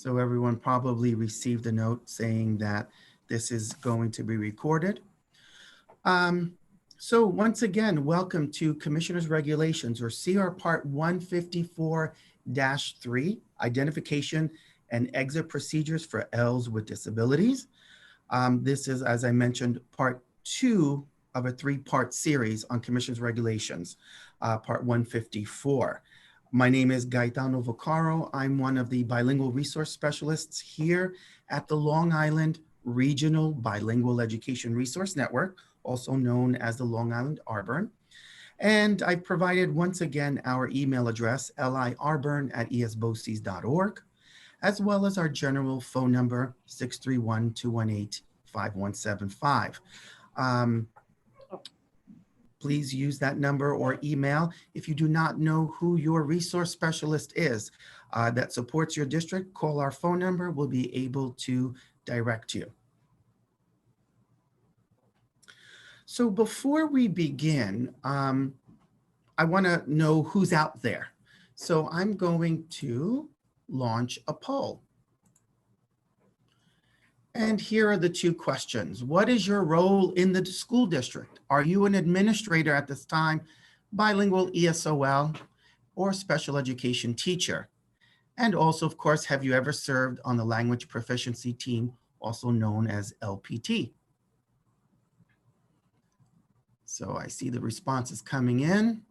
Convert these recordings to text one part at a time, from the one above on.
So everyone probably received a note saying that this is going to be recorded. So once again, welcome to Commissioner's Regulations, or CR Part 154-3, Identification and Exit Procedures for ELLs with Disabilities. This is, as I mentioned, Part 2 of a 3-part series on Commissioner's Regulations, Part 154. My name is Gaetano Vaccaro. I'm one of the bilingual resource specialists here at the Long Island Regional Bilingual Education Resource Network, also known as the Long Island Arburn. And I provided once again our email address, liarburn@esboces.org, as well as our general phone number, 631-218-5175. Please use that number or email. If you do not know who your resource specialist is that supports your district, call our phone number. We'll be able to direct you. So before we begin, I want to know who's out there. So I'm going to launch a poll. And here are the 2 questions. What is your role in the school district? Are you an administrator at this time, bilingual ESOL, or special education teacher? And also, of course, have you ever served on the Language Proficiency Team, also known as LPT? So I see the responses coming in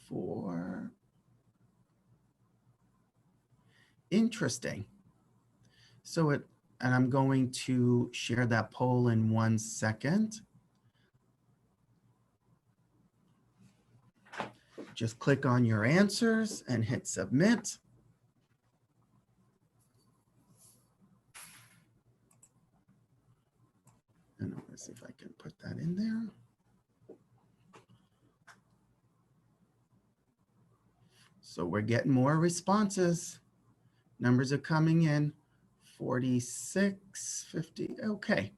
for interesting. So and I'm going to share that poll in 1 second. Just click on your answers and hit submit. And let's see if I can put that in there. So we're getting more responses. Numbers are coming in. 46, 50, okay.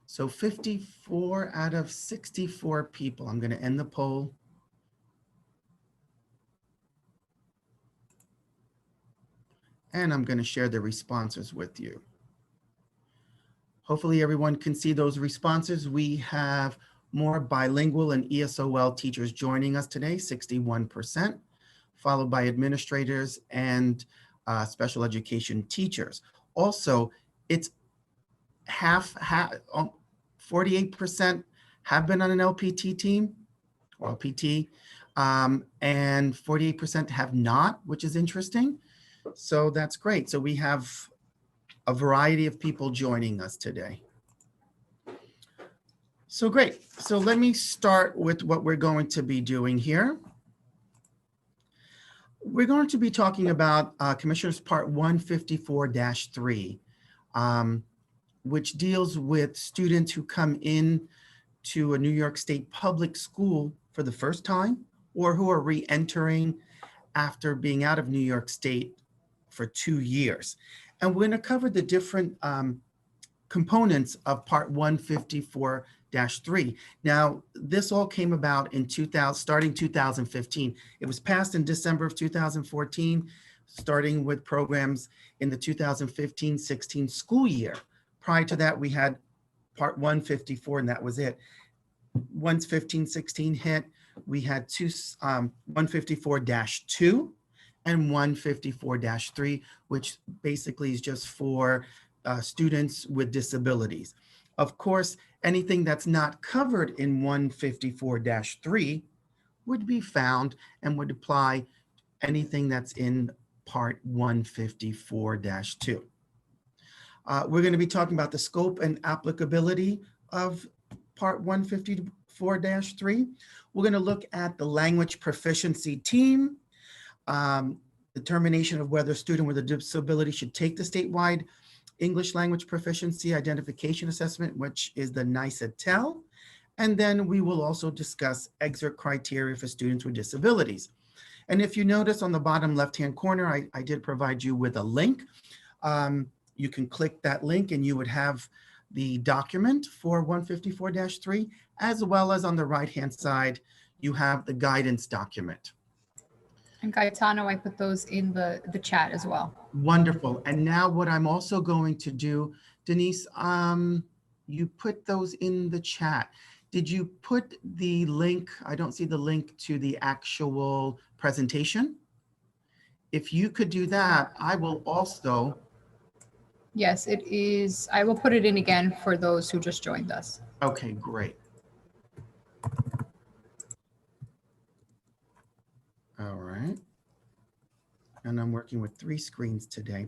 So 54 out of 64 people. I'm going to end the poll. And I'm going to share the responses with you. Hopefully everyone can see those responses. We have more bilingual and ESOL teachers joining us today, 61%, followed by administrators and special education teachers. Also, it's 48% have been on an LPT team or LPT, and 48% have not, which is interesting. So that's great. So we have a variety of people joining us today. So great. So let me start with what we're going to be doing here. We're going to be talking about Commissioner's Part 154-3, which deals with students who come in to a New York State public school for the first time, or who are re-entering after being out of New York State for 2 years. And we're going to cover the different components of Part 154-3. Now, this all came about in starting 2015. It was passed in December of 2014, starting with programs in the 2015-16 school year. Prior to that, we had Part 154, and that was it. Once 15-16 hit, we had 154-2 and 154-3, which basically is just for students with disabilities. Of course, anything that's not covered in 154-3 would be found and would apply anything that's in Part 154-2. We're going to be talking about the scope and applicability of Part 154-3. We're going to look at the Language Proficiency Team, determination of whether a student with a disability should take the statewide English Language Proficiency Identification Assessment, which is the NICETEL. And then we will also discuss exit criteria for students with disabilities. And if you notice on the bottom left-hand corner, I did provide you with a link. You can click that link and you would have the document for 154-3, as well as on the right-hand side, you have the guidance document. And Gaetano, I put those in the chat as well. Wonderful. And now what I'm also going to do, Denise, you put those in the chat. Did you put the link? I don't see the link to the actual presentation. If you could do that, I will also. Yes, it is. I will put it in again for those who just joined us. Okay, great. All right. And I'm working with 3 screens today.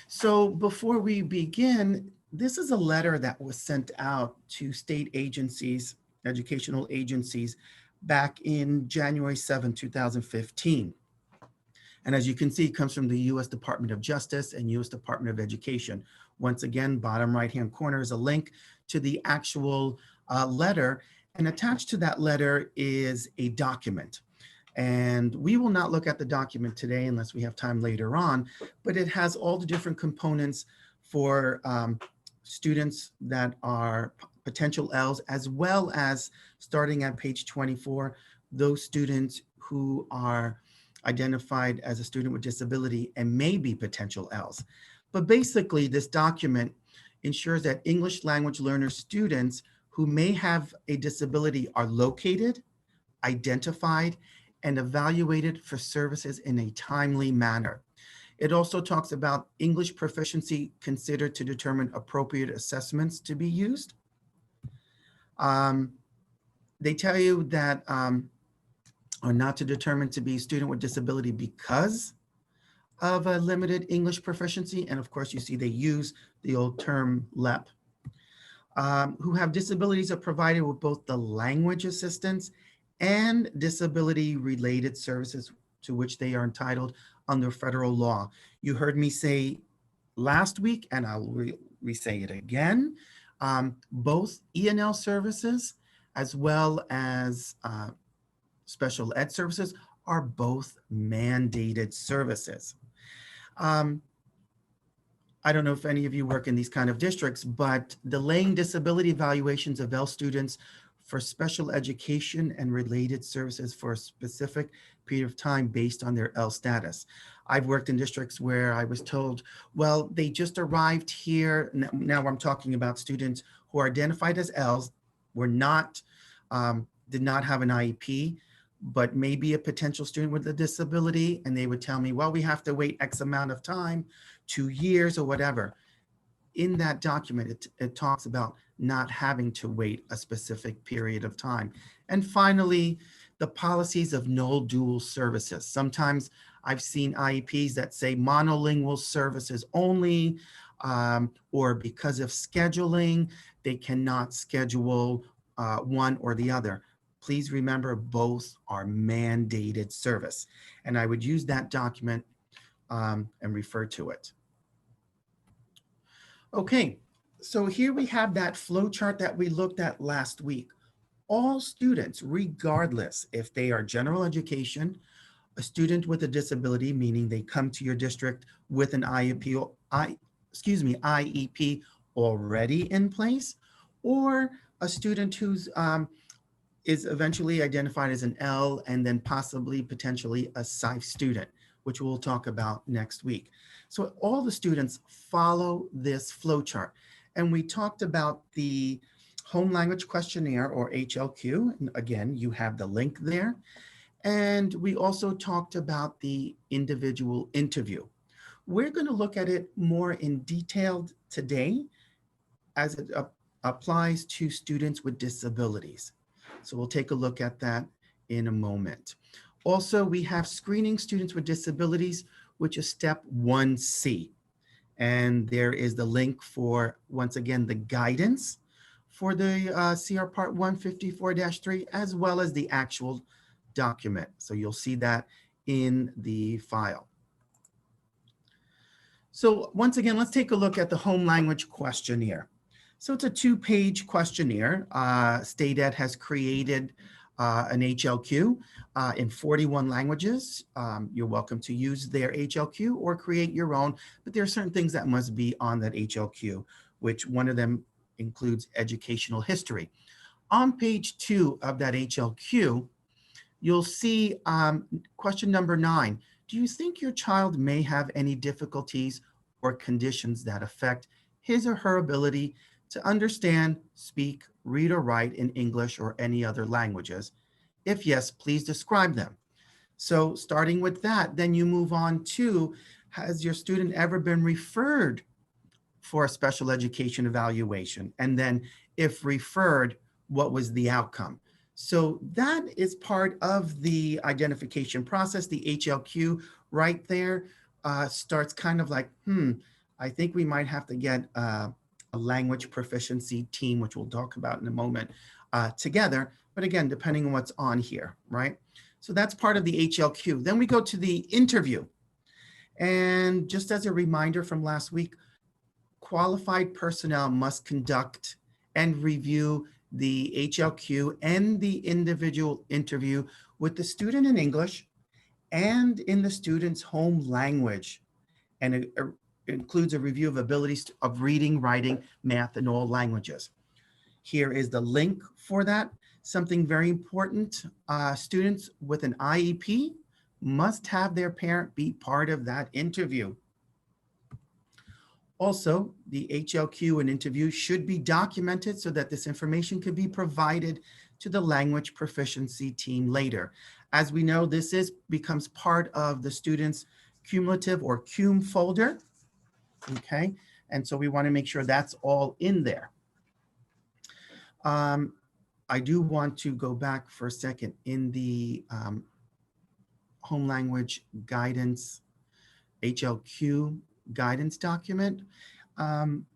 So before we begin, this is a letter that was sent out to state agencies, educational agencies, back in January 7, 2015. And as you can see, it comes from the U.S. Department of Justice and U.S. Department of Education. Once again, bottom right-hand corner is a link to the actual letter. And attached to that letter is a document. And we will not look at the document today unless we have time later on, but it has all the different components for students that are potential ELLs, as well as starting at page 24, those students who are identified as a student with disability and may be potential ELLs. But basically, this document ensures that English language learner students who may have a disability are located, identified, and evaluated for services in a timely manner. It also talks about English proficiency considered to determine appropriate assessments to be used. They tell you that are not to determine to be a student with disability because of a limited English proficiency. And of course, you see they use the old term LEP. Who have disabilities are provided with both the language assistance and disability-related services to which they are entitled under federal law. You heard me say last week, and I'll re-say it again, both ELL services as well as special ed services are both mandated services. I don't know if any of you work in these kind of districts, but delaying disability evaluations of ELL students for special education and related services for a specific period of time based on their ELL status. I've worked in districts where I was told, well, they just arrived here. Now I'm talking about students who are identified as ELLs, were not, did not have an IEP, but maybe a potential student with a disability. And they would tell me, well, we have to wait X amount of time, 2 years or whatever. In that document, it talks about not having to wait a specific period of time. And finally, the policies of null dual services. Sometimes I've seen IEPs that say monolingual services only, or because of scheduling, they cannot schedule one or the other. Please remember both are mandated service. And I would use that document and refer to it. Okay, so here we have that flow chart that we looked at last week. All students, regardless if they are general education, a student with a disability, meaning they come to your district with an IEP already in place, or a student who's is eventually identified as an ELL and then possibly potentially a SIFE student, which we'll talk about next week. So all the students follow this flow chart. And we talked about the home language questionnaire, or HLQ. And again, you have the link there. And we also talked about the individual interview. We're going to look at it more in detail today as it applies to students with disabilities. So we'll take a look at that in a moment. Also, we have screening students with disabilities, which is step 1C. And there is the link for, once again, the guidance for the CR Part 154-3, as well as the actual document. So you'll see that in the file. So once again, let's take a look at the home language questionnaire. So it's a 2-page questionnaire. State Ed has created an HLQ in 41 languages. You're welcome to use their HLQ or create your own, but there are certain things that must be on that HLQ, which one of them includes educational history. On page 2 of that HLQ, you'll see question number 9. Do you think your child may have any difficulties or conditions that affect his or her ability to understand, speak, read, or write in English or any other languages? If yes, please describe them. So starting with that, then you move on to, has your student ever been referred for a special education evaluation? And then if referred, what was the outcome? So that is part of the identification process. The HLQ right there starts kind of like, I think we might have to get a language proficiency team, which we'll talk about in a moment, together. But again, depending on what's on here, right? So that's part of the HLQ. Then we go to the interview. And just as a reminder from last week, qualified personnel must conduct and review the HLQ and the individual interview with the student in English and in the student's home language. And it includes a review of abilities of reading, writing, math, and all languages. Here is the link for that. Something very important, students with an IEP must have their parent be part of that interview. Also, the HLQ and interview should be documented so that this information can be provided to the language proficiency team later. As we know, this becomes part of the student's cumulative or cum folder, okay? And so we want to make sure that's all in there. I do want to go back for a second in the home language guidance, HLQ guidance document.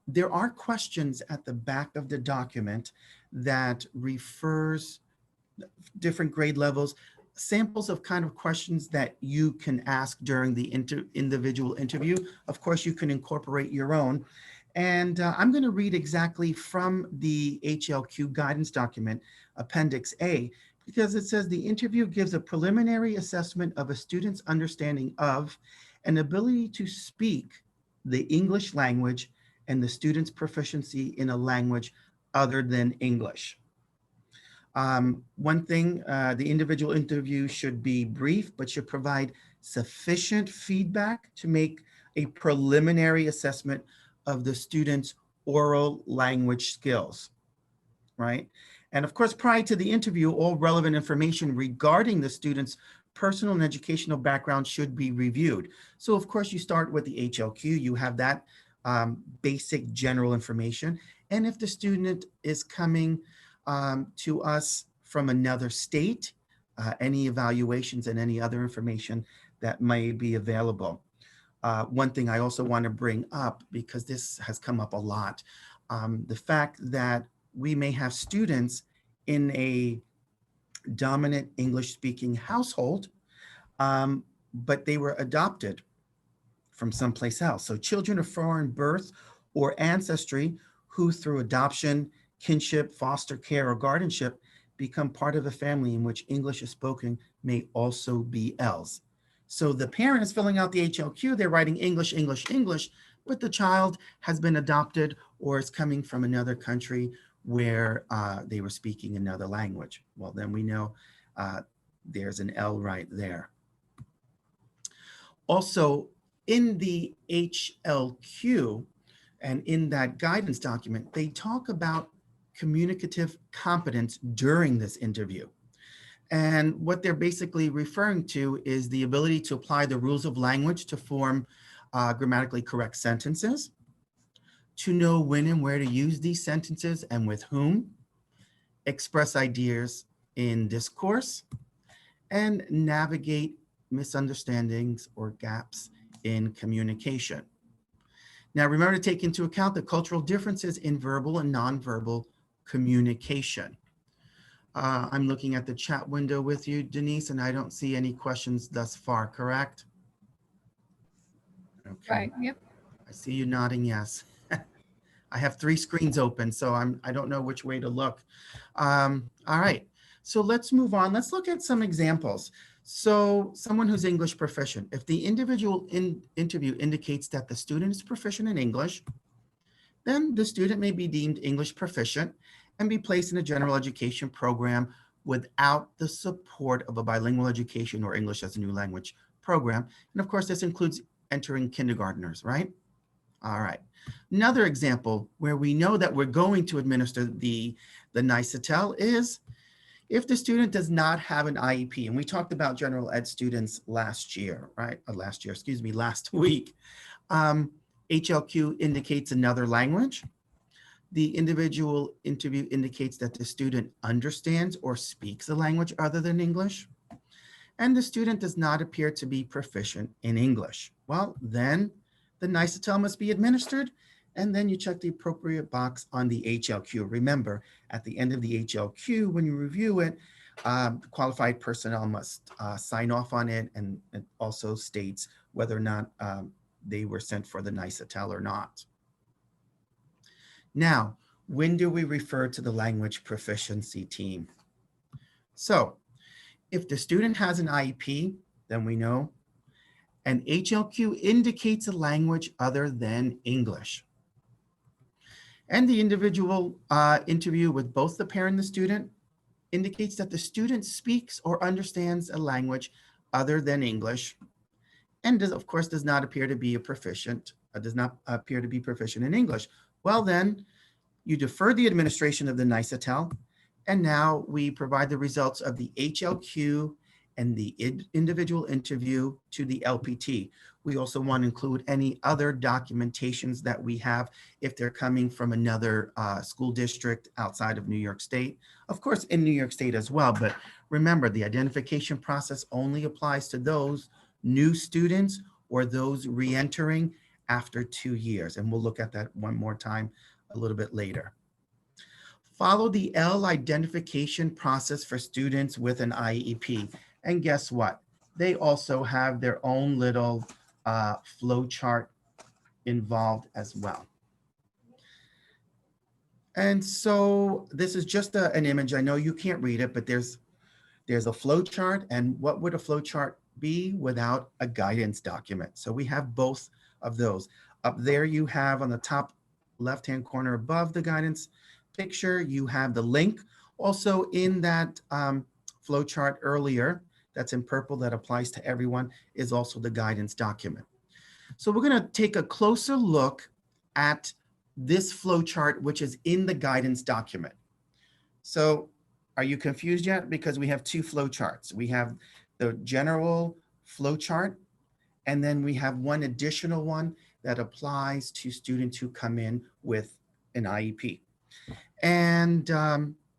There are questions at the back of the document that refers different grade levels, samples of kind of questions that you can ask during the individual interview. Of course, you can incorporate your own. And I'm going to read exactly from the HLQ guidance document, Appendix A, because it says the interview gives a preliminary assessment of a student's understanding of and ability to speak the English language and the student's proficiency in a language other than English. One thing, the individual interview should be brief, but should provide sufficient feedback to make a preliminary assessment of the student's oral language skills, right? And of course, prior to the interview, all relevant information regarding the student's personal and educational background should be reviewed. So of course, you start with the HLQ, you have that basic general information. And if the student is coming to us from another state, any evaluations and any other information that may be available. One thing I also want to bring up, because this has come up a lot, the fact that we may have students in a dominant English-speaking household, but they were adopted from someplace else. So children of foreign birth or ancestry who through adoption, kinship, foster care, or guardianship become part of a family in which English is spoken may also be ELLs. So the parent is filling out the HLQ, they're writing English, English, English, but the child has been adopted or is coming from another country where they were speaking another language. Well, then we know there's an L right there. Also, in the HLQ and in that guidance document, they talk about communicative competence during this interview. And what they're basically referring to is the ability to apply the rules of language to form grammatically correct sentences, to know when and where to use these sentences and with whom, express ideas in discourse, and navigate misunderstandings or gaps in communication. Now, remember to take into account the cultural differences in verbal and nonverbal communication. I'm looking at the chat window with you, Denise, and I don't see any questions thus far, correct? Okay. Right, yep. I see you nodding yes. I have 3 screens open, so I don't know which way to look. All right, so let's move on. Let's look at some examples. So someone who's English proficient, if the individual interview indicates that the student is proficient in English, then the student may be deemed English proficient and be placed in a general education program without the support of a bilingual education or English as a new language program. And of course, this includes entering kindergartners, right? All right. Another example where we know that we're going to administer the NICETEL is if the student does not have an IEP. And we talked about general ed students last year, right? Last week. HLQ indicates another language. The individual interview indicates that the student understands or speaks a language other than English, and the student does not appear to be proficient in English. Well, then the NICETEL must be administered, and then you check the appropriate box on the HLQ. Remember, at the end of the HLQ, when you review it, qualified personnel must sign off on it, and it also states whether or not they were sent for the NICETEL or not. Now, when do we refer to the language proficiency team? So if the student has an IEP, then we know an HLQ indicates a language other than English. And the individual interview with both the parent and the student indicates that the student speaks or understands a language other than English, and of course does not appear to be proficient in English. Well, then you defer the administration of the NICETEL, and now we provide the results of the HLQ and the individual interview to the LPT. We also want to include any other documentations that we have if they're coming from another school district outside of New York State. Of course, in New York State as well, but remember, the identification process only applies to those new students or those re-entering after 2 years. And we'll look at that one more time a little bit later. Follow the ELL identification process for students with an IEP. And guess what? They also have their own little flow chart involved as well. And so this is just an image. I know you can't read it, but there's a flow chart. And what would a flow chart be without a guidance document? So we have both of those. Up there you have on the top left-hand corner above the guidance picture, you have the link. Also in that flow chart earlier, that's in purple, that applies to everyone, is also the guidance document. So we're going to take a closer look at this flow chart, which is in the guidance document. So are you confused yet? Because we have two flow charts. We have the general flow chart, and then we have one additional one that applies to students who come in with an IEP. And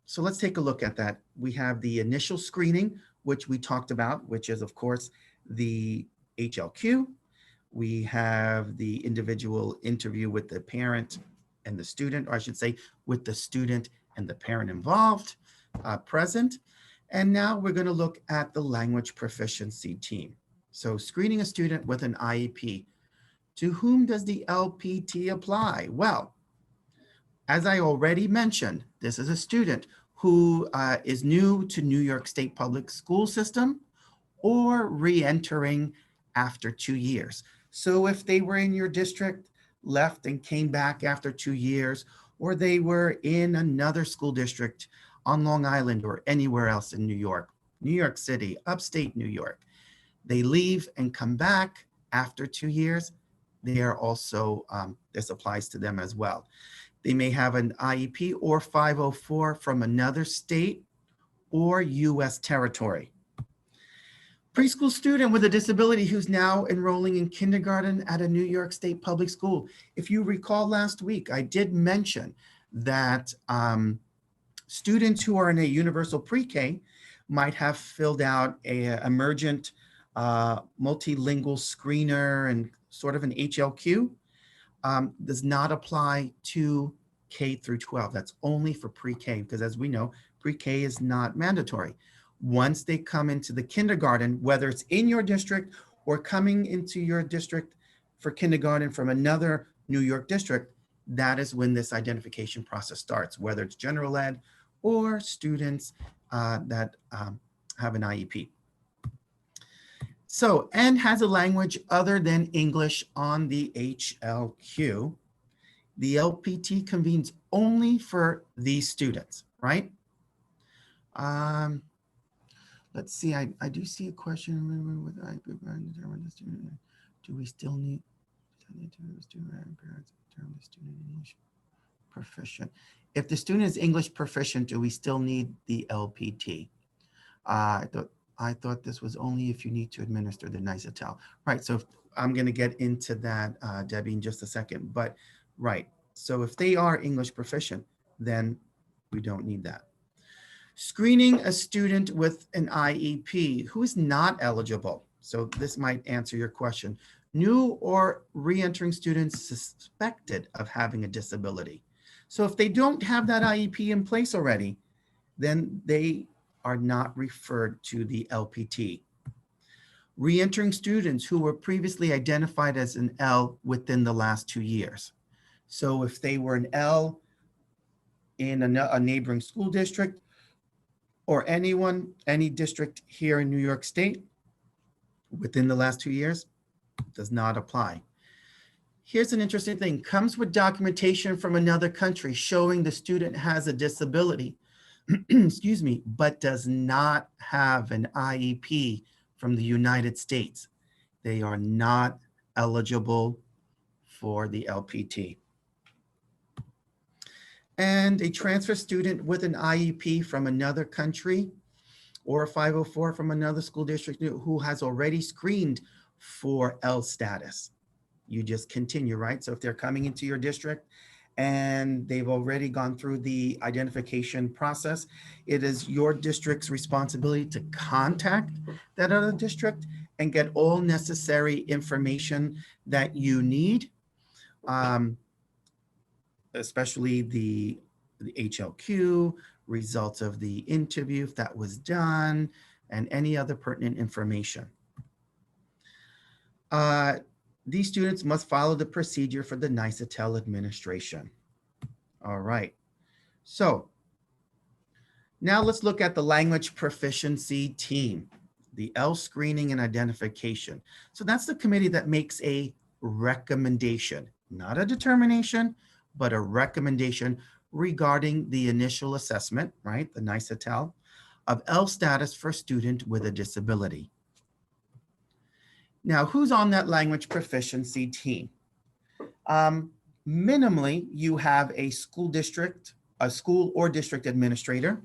so let's take a look at that. We have the initial screening, which we talked about, which is of course the HLQ. We have the individual interview with the parent and the student, or I should say with the student and the parent involved, present. And now we're going to look at the language proficiency team. So screening a student with an IEP. To whom does the LPT apply? Well, as I already mentioned, this is a student who is new to New York State public school system or re-entering after 2 years. So if they were in your district, left and came back after 2 years, or they were in another school district on Long Island or anywhere else in New York, New York City, upstate New York, they leave and come back after 2 years, they are also, this applies to them as well. They may have an IEP or 504 from another state or US territory. Preschool student with a disability who's now enrolling in kindergarten at a New York State public school. If you recall last week, I did mention that students who are in a universal pre-K might have filled out a emergent multilingual screener and sort of an HLQ. Does not apply to K through 12. That's only for pre-K, because as we know, pre-K is not mandatory. Once they come into the kindergarten, whether it's in your district or coming into your district for kindergarten from another New York district, that is when this identification process starts, whether it's general ed or students that have an IEP. So, and has a language other than English on the HLQ. The LPT convenes only for these students, right? Um, let's see, I do see a question. With I determine the student, do we still need student parents determine the student English proficient? If the student is English proficient, do we still need the LPT? I thought this was only if you need to administer the NICETEL. Right, so I'm going to get into that, Debbie, in just a second. But right, so if they are English proficient, then we don't need that. Screening a student with an IEP who is not eligible. So this might answer your question. New or re-entering students suspected of having a disability. So if they don't have that IEP in place already, then they are not referred to the LPT. Re-entering students who were previously identified as an L within the last 2 years. So if they were an L in a neighboring school district or any district here in New York State within the last 2 years, does not apply. Here's an interesting thing, comes with documentation from another country showing the student has a disability, excuse me, but does not have an IEP from the United States. They are not eligible for the LPT. And a transfer student with an IEP from another country or a 504 from another school district who has already screened for L status. You just continue, right? So if they're coming into your district and they've already gone through the identification process, it is your district's responsibility to contact that other district and get all necessary information that you need, especially the HLQ, results of the interview, if that was done, and any other pertinent information. These students must follow the procedure for the NICETEL administration. All right, so now let's look at the Language Proficiency Team, the ELL Screening and Identification. So that's the committee that makes a recommendation, not a determination, but a recommendation regarding the initial assessment, right, the NICETEL, of ELL status for student with a disability. Now, who's on that language proficiency team? Minimally, you have a school or district administrator,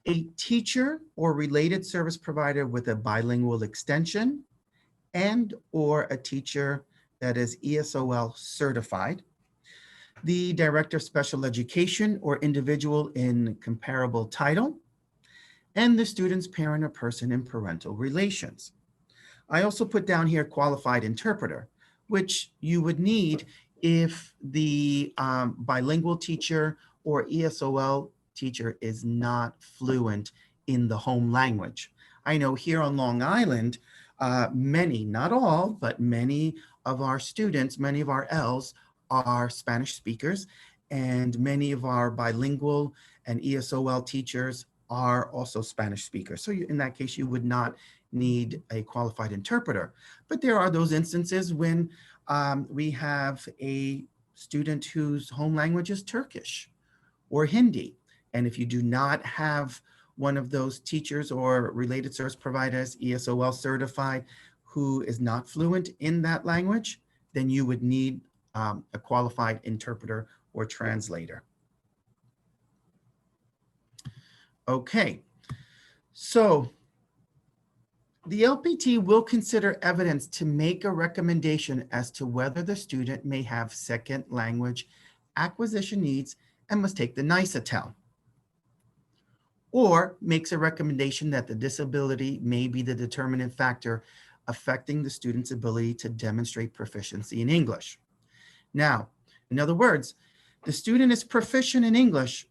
a teacher or related service provider with a bilingual extension, and or a teacher that is ESOL certified, the director of special education or individual in comparable title, and the student's parent or person in parental relations. I also put down here qualified interpreter, which you would need if the bilingual teacher or ESOL teacher is not fluent in the home language. I know here on Long Island, many, not all, but many of our students, many of our Ls are Spanish speakers, and many of our bilingual and ESOL teachers are also Spanish speakers. So in that case, you would not need a qualified interpreter. But there are those instances when we have a student whose home language is Turkish or Hindi. And if you do not have one of those teachers or related service providers, ESOL certified, who is not fluent in that language, then you would need a qualified interpreter or translator. Okay, so the LPT will consider evidence to make a recommendation as to whether the student may have second language acquisition needs and must take the NICETEL, or makes a recommendation that the disability may be the determinant factor affecting the student's ability to demonstrate proficiency in English. Now, in other words, the student is proficient in English,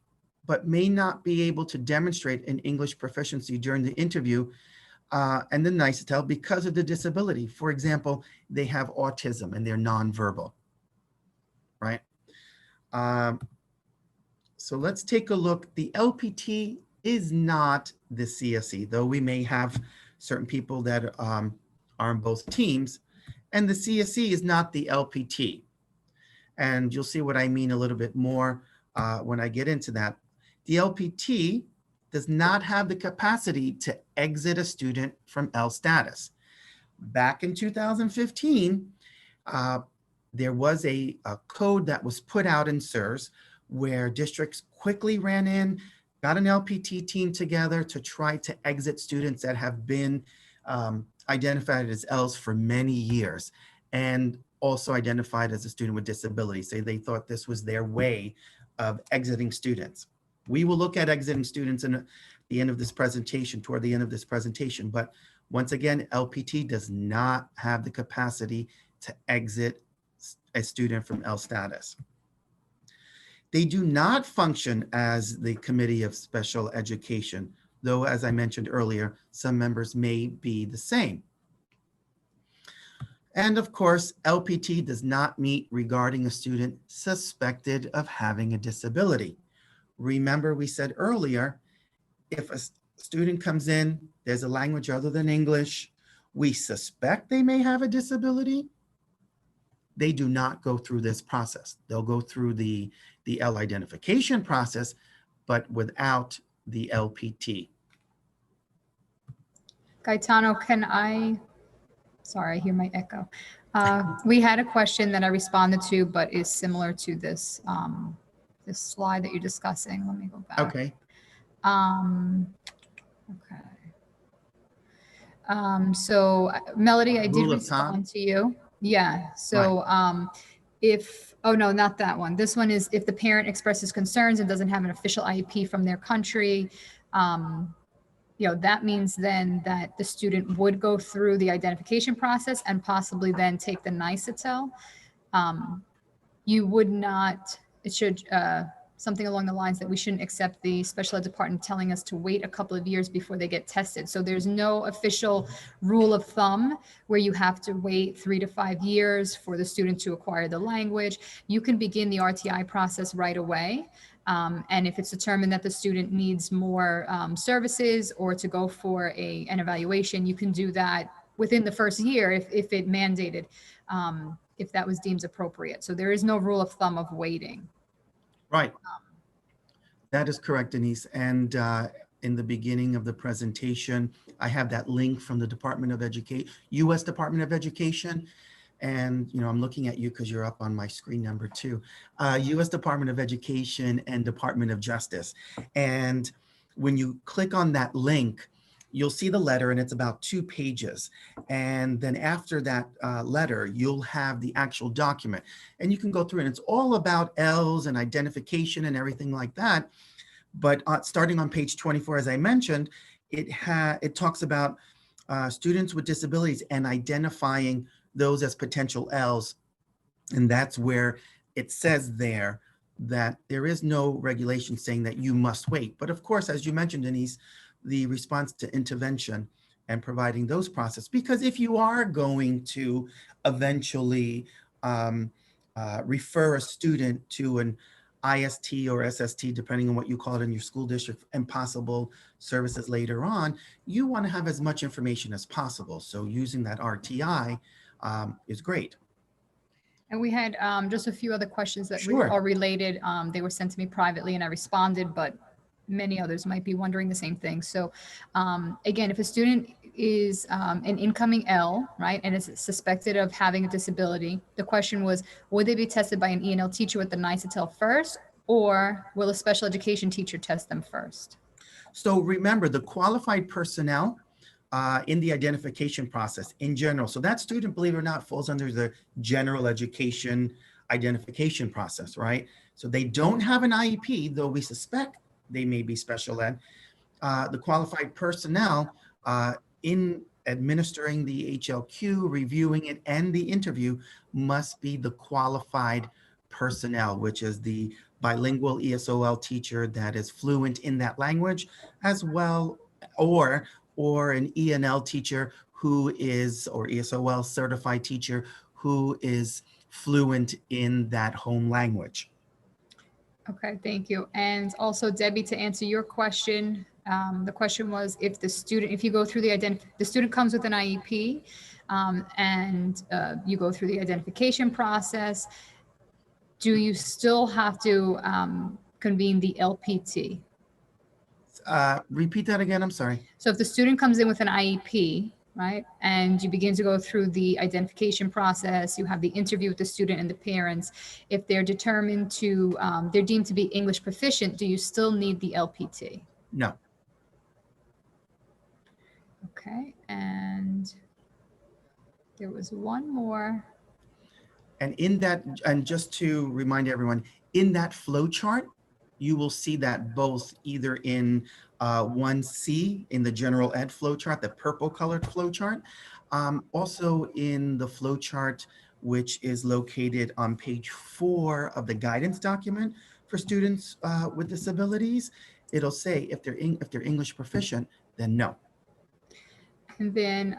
but may not be able to demonstrate an English proficiency during the interview and the NICETEL because of the disability. For example, they have autism and they're nonverbal, right? So let's take a look. The LPT is not the CSE, though we may have certain people that are on both teams, and the CSE is not the LPT. And you'll see what I mean a little bit more when I get into that. The LPT, does not have the capacity to exit a student from ELL status. Back in 2015, there was a code that was put out in SERS where districts quickly ran in, got an LPT team together to try to exit students that have been identified as ELLs for many years, and also identified as a student with disability. Say they thought this was their way of exiting students. We will look at exiting students in the end of this presentation, toward the end of this presentation. But once again, LPT does not have the capacity to exit a student from ELL status. They do not function as the Committee of Special Education, though, as I mentioned earlier, some members may be the same. And of course, LPT does not meet regarding a student suspected of having a disability. Remember, we said earlier, if a student comes in, there's a language other than English, we suspect they may have a disability, they do not go through this process. They'll go through the ELL identification process, but without the LPT. Gaetano, sorry, I hear my echo. We had a question that I responded to, but is similar to this, this slide that you're discussing. Let me go back. Okay. Okay. So Melody, I did Rule of respond thumb? to you. Yeah. So oh no, not that one. This one is if the parent expresses concerns and doesn't have an official IEP from their country, you know, that means then that the student would go through the identification process and possibly then take the NICETEL. You would not, it should, something along the lines that we shouldn't accept the special ed department telling us to wait a couple of years before they get tested. So there's no official rule of thumb where you have to wait 3 to 5 years for the student to acquire the language. You can begin the RTI process right away. And if it's determined that the student needs more services or to go for an evaluation, you can do that within the first year if it mandated, if that was deemed appropriate. So there is no rule of thumb of waiting. Right. That is correct, Denise. And in the beginning of the presentation, I have that link from the Department of Education, U.S. Department of Education. And, you know, I'm looking at you because you're up on my screen number 2, U.S. Department of Education and Department of Justice. And when you click on that link, you'll see the letter and it's about 2 pages. And then after that letter, you'll have the actual document and you can go through and it's all about ELLs and identification and everything like that. But starting on page 24, as I mentioned, it talks about students with disabilities and identifying those as potential ELLs. And that's where it says there that there is no regulation saying that you must wait. But of course, as you mentioned, Denise, the response to intervention and providing those processes, because if you are going to eventually refer a student to an IST or SST, depending on what you call it in your school district, and possible services later on, you want to have as much information as possible. So using that RTI is great. And we had just a few other questions that Sure. are related. They were sent to me privately and I responded, but many others might be wondering the same thing. So again, if a student is an incoming ELL, right, and is suspected of having a disability, the question was, would they be tested by an ENL teacher with the NICETEL first, or will a special education teacher test them first? So remember, the qualified personnel in the identification process in general, so that student, believe it or not, falls under the general education identification process, right? So they don't have an IEP, though we suspect they may be special ed. The qualified personnel in administering the HLQ, reviewing it, and the interview must be the qualified personnel, which is the bilingual ESOL teacher that is fluent in that language, as well, or an ENL teacher who is, or ESOL certified teacher who is fluent in that home language. Okay, thank you. And also, Debbie, to answer your question, the question was if the student, if you go through the student comes with an IEP and you go through the identification process, do you still have to convene the LPT? Repeat that again, I'm sorry. So if the student comes in with an IEP, right, and you begin to go through the identification process, you have the interview with the student and the parents. If they're determined to, they're deemed to be English proficient, do you still need the LPT? No. Okay, and there was one more. And in that, and just to remind everyone, in that flow chart, you will see that both either in 1C in the general ed flow chart, the purple colored flow chart, also in the flow chart, which is located on page 4 of the guidance document for students with disabilities. It'll say if they're English proficient, then no. And then,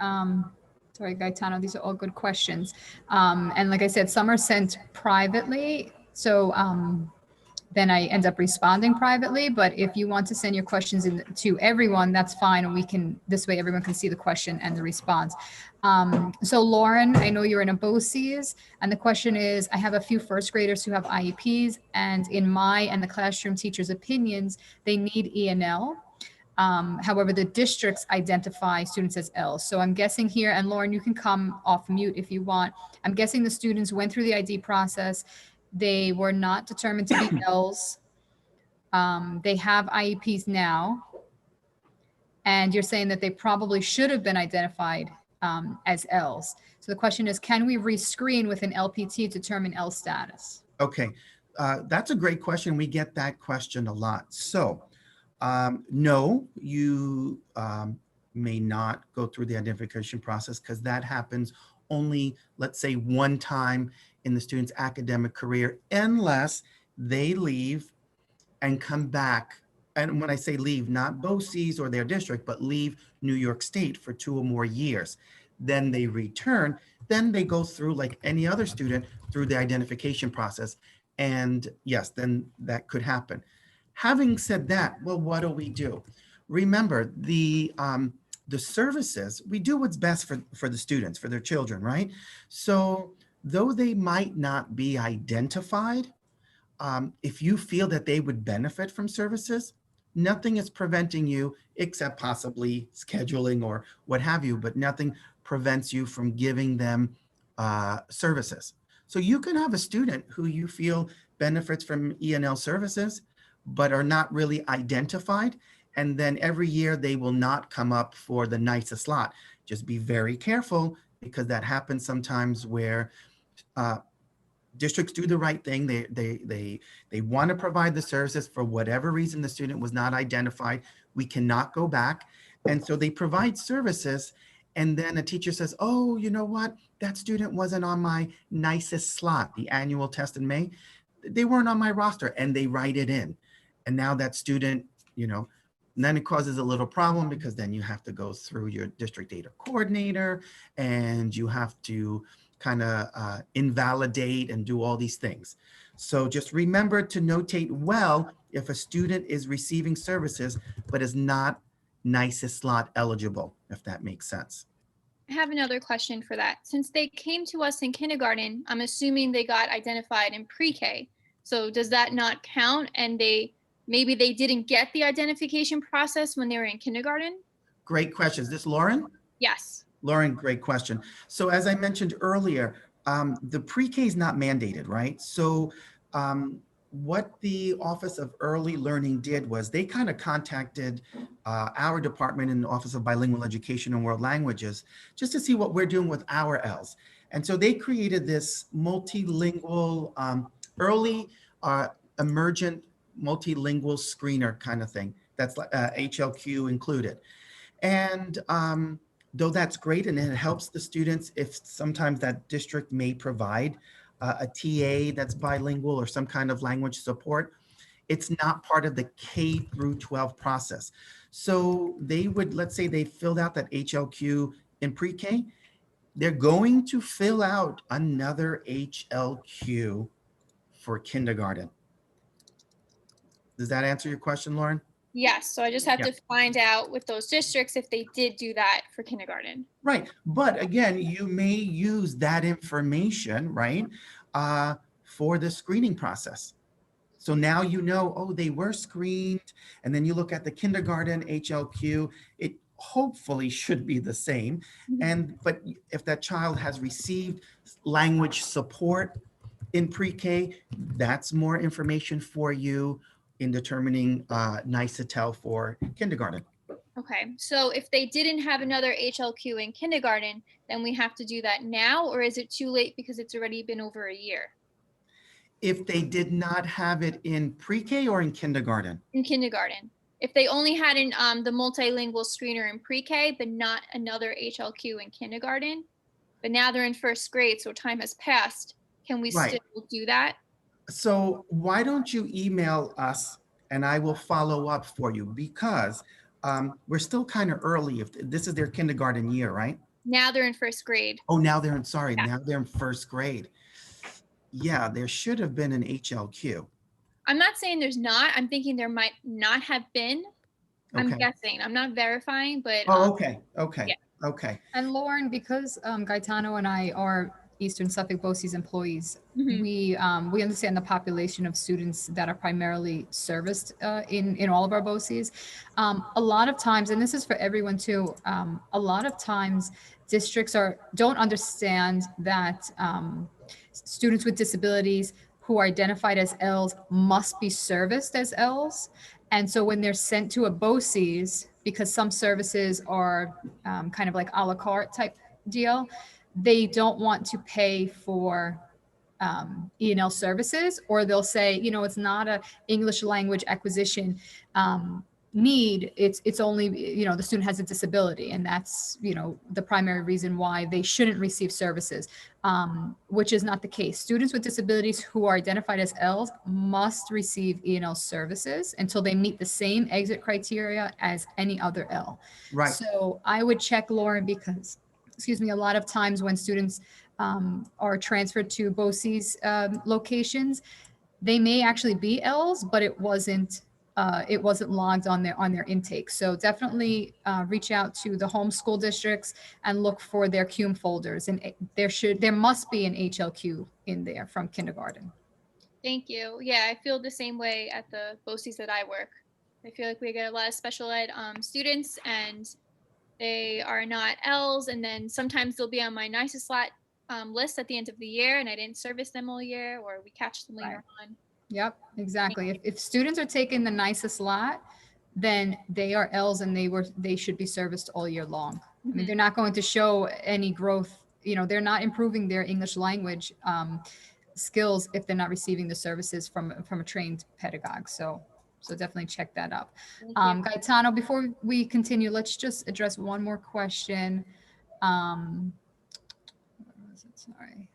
sorry, Gaetano, these are all good questions. And like I said, some are sent privately. So then I end up responding privately. But if you want to send your questions to everyone, that's fine. And we can, this way everyone can see the question and the response. So Lauren, I know you're in a BOCES, and the question is, I have a few first graders who have IEPs, and in my and the classroom teachers' opinions, they need ENL. However, the districts identify students as L. So I'm guessing here, and Lauren, you can come off mute if you want. I'm guessing the students went through the ID process. They were not determined to be Ls. They have IEPs now. And you're saying that they probably should have been identified as Ls. So the question is, can we rescreen with an LPT to determine L status? Okay, that's a great question. We get that question a lot. So no, you may not go through the identification process because that happens only, let's say, one time in the student's academic career, unless they leave and come back. And when I say leave, not BOCES or their district, but leave New York State for 2 or more years. Then they return, then they go through, like any other student, through the identification process. And yes, then that could happen. Having said that, well, what do? Remember, the services, we do what's best for the students, for their children, right? So though they might not be identified, if you feel that they would benefit from services, nothing is preventing you, except possibly scheduling or what have you, but nothing prevents you from giving them services. So you can have a student who you feel benefits from ENL services, but are not really identified. And then every year they will not come up for the nicest slot. Just be very careful, because that happens sometimes where districts do the right thing. They want to provide the services. For whatever reason, the student was not identified. We cannot go back. And so they provide services. And then a teacher says, oh, you know what? That student wasn't on my nicest slot, the annual test in May. They weren't on my roster, and they write it in. And now that student, and then it causes a little problem, because then you have to go through your district data coordinator, and you have to kind of invalidate and do all these things. So just remember to notate well if a student is receiving services but is not nicest slot eligible, if that makes sense. I have another question for that. Since they came to us in kindergarten, I'm assuming they got identified in pre-K. So does that not count? And maybe they didn't get the identification process when they were in kindergarten? Great question. Is this Lauren? Yes. Lauren, great question. So as I mentioned earlier, the pre-K is not mandated, right? So what the Office of Early Learning did was they kind of contacted our department in the Office of Bilingual Education and World Languages just to see what we're doing with our Ls. And so they created this multilingual, early emergent multilingual screener kind of thing. That's HLQ included. And though that's great, and it helps the students if sometimes that district may provide a TA that's bilingual or some kind of language support, it's not part of the K through 12 process. So they would, let's say they filled out that HLQ in pre-K, they're going to fill out another HLQ for kindergarten. Does that answer your question, Lauren? Yes. So I just have to find out with those districts if they did do that for kindergarten. Right. But again, you may use that information, right, for the screening process. So now you know, oh, they were screened, and then you look at the kindergarten HLQ, it hopefully should be the same. But if that child has received language support in pre-K, that's more information for you in determining NICETEL for kindergarten. Okay, so if they didn't have another HLQ in kindergarten, then we have to do that now, or is it too late because it's already been over a year? If they did not have it in pre-K or in kindergarten? In kindergarten. If they only had the multilingual screener in pre-K, but not another HLQ in kindergarten, but now they're in first grade, so time has passed, can we Right. still do that? So why don't you email us and I will follow up for you, because we're still kind of early. If this is their kindergarten year, right? Now they're in first grade. Oh, now they're Yeah. now they're in first grade. Yeah, there should have been an HLQ. I'm not saying there's not. I'm thinking there might not have been. I'm Okay. guessing. I'm not verifying, but Oh, okay. yeah. Okay. Okay. And Lauren, because Gaetano and I are Eastern Suffolk BOCES employees, Mhm. we understand the population of students that are primarily serviced in all of our BOCES. A lot of times, and this is for everyone too, a lot of times districts don't understand that students with disabilities who are identified as ELLs must be serviced as ELLs. And so when they're sent to a BOCES, because some services are kind of like a la carte type deal, they don't want to pay for E&L services, or they'll say, you know, it's not a English language acquisition need. It's only, you know, the student has a disability, and that's, you know, the primary reason why they shouldn't receive services, which is not the case. Students with disabilities who are identified as ELLs must receive E&L services until they meet the same exit criteria as any other ELL. Right. So I would check, Lauren, because, excuse me, a lot of times when students are transferred to BOCES locations, they may actually be ELLs, but it wasn't logged on their intake. So definitely reach out to the home school districts and look for their CUME folders. And there must be an HLQ in there from kindergarten. Thank you. Yeah, I feel the same way at the BOCES that I work. I feel like we get a lot of special ed students, and they are not ELLs, and then sometimes they'll be on my NICE slot list at the end of the year, and I didn't service them all year, or we catch them later on. Yep, exactly. If students are taking the nicest lot, then they are ELLs, and they should be serviced all year long. I mean, they're not going to show any growth. You know, they're not improving their English language skills if they're not receiving the services from a trained pedagogue. So definitely check that up. Gaetano, before we continue, let's just address one more question. Where was it? Sorry.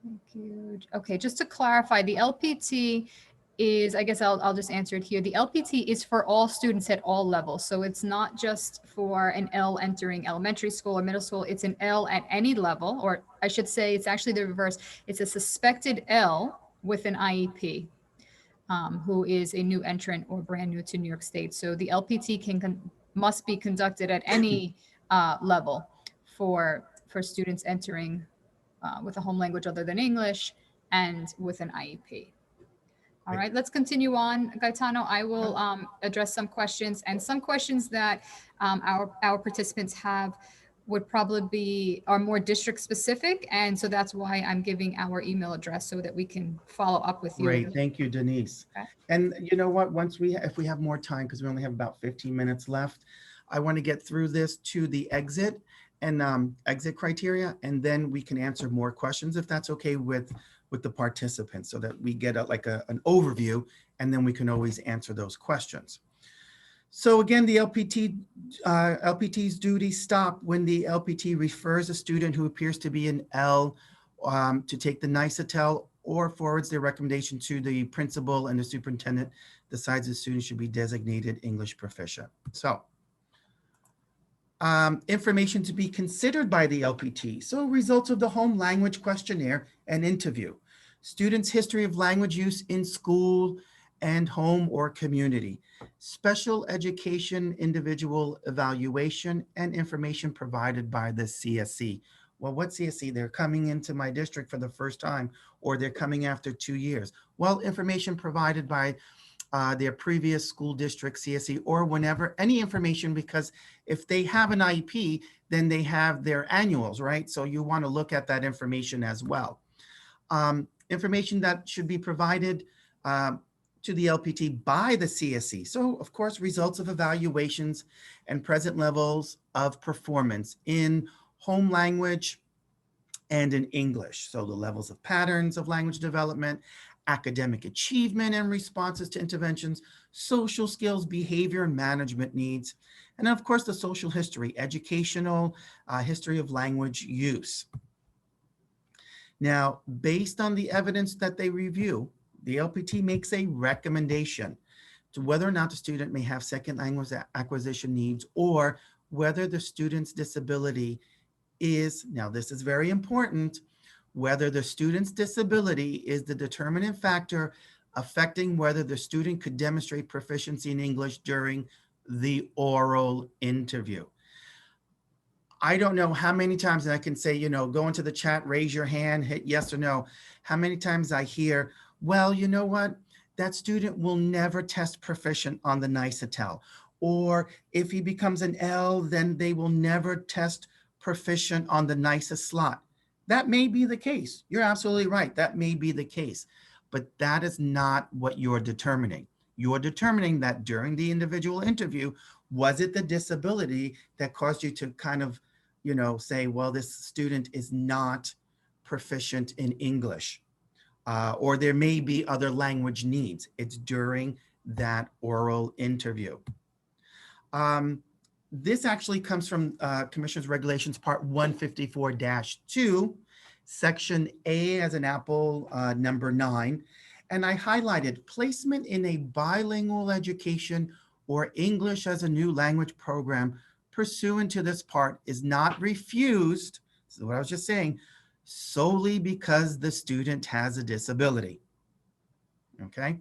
Thank you. Okay, just to clarify, the LPT is, I guess I'll just answer it here. The LPT is for all students at all levels. So it's not just for an L entering elementary school or middle school. It's an L at any level, or I should say it's actually the reverse. It's a suspected L with an IEP who is a new entrant or brand new to New York State. So the LPT must be conducted at any level for students entering with a home language other than English and with an IEP. All right, let's continue on. Gaetano, I will address some questions, and some questions that our participants have would probably are more district specific. And so that's why I'm giving our email address so that we can follow up with you. Great, thank you, Denise. Okay. And you know what, if we have more time, because we only have about 15 minutes left, I want to get through this to the exit and exit criteria, and then we can answer more questions if that's okay with the participants, so that we get an overview, and then we can always answer those questions. So again, the LPT's duties stop when the LPT refers a student who appears to be an L to take the NICETEL, or forwards their recommendation to the principal, and the superintendent decides the student should be designated English proficient. So information to be considered by the LPT. So results of the home language questionnaire and interview, students' history of language use in school and home or community, special education individual evaluation, and information provided by the CSE Well, what CSE? They're coming into my district for the first time, or they're coming after 2 years. Well, information provided by their previous school district CSE, or whenever, any information, because if they have an IEP, then they have their annuals, right? So you want to look at that information as well. Information that should be provided to the LPT by the CSE. So of course, results of evaluations and present levels of performance in home language and in English. So the levels of patterns of language development, academic achievement and responses to interventions, social skills, behavior and management needs, and of course the social history, educational history of language use. Now, based on the evidence that they review, the LPT makes a recommendation to whether or not the student may have second language acquisition needs, or whether the student's disability is, now this is very important, whether the student's disability is the determinant factor affecting whether the student could demonstrate proficiency in English during the oral interview. I don't know how many times, and I can say, go into the chat, raise your hand, hit yes or no. How many times I hear, well, you know what? That student will never test proficient on the NICETEL. Or if he becomes an L, then they will never test proficient on the NICE slot. That may be the case. You're absolutely right. That may be the case. But that is not what you're determining. You're determining that during the individual interview, was it the disability that caused you to kind of, say, well, this student is not proficient in English, or there may be other language needs. It's during that oral interview. This actually comes from Commissioner's Regulations Part 154-2, Section A as an apple, number 9. And I highlighted placement in a bilingual education or English as a new language program pursuant to this part is not refused, this is what I was just saying, solely because the student has a disability. Okay.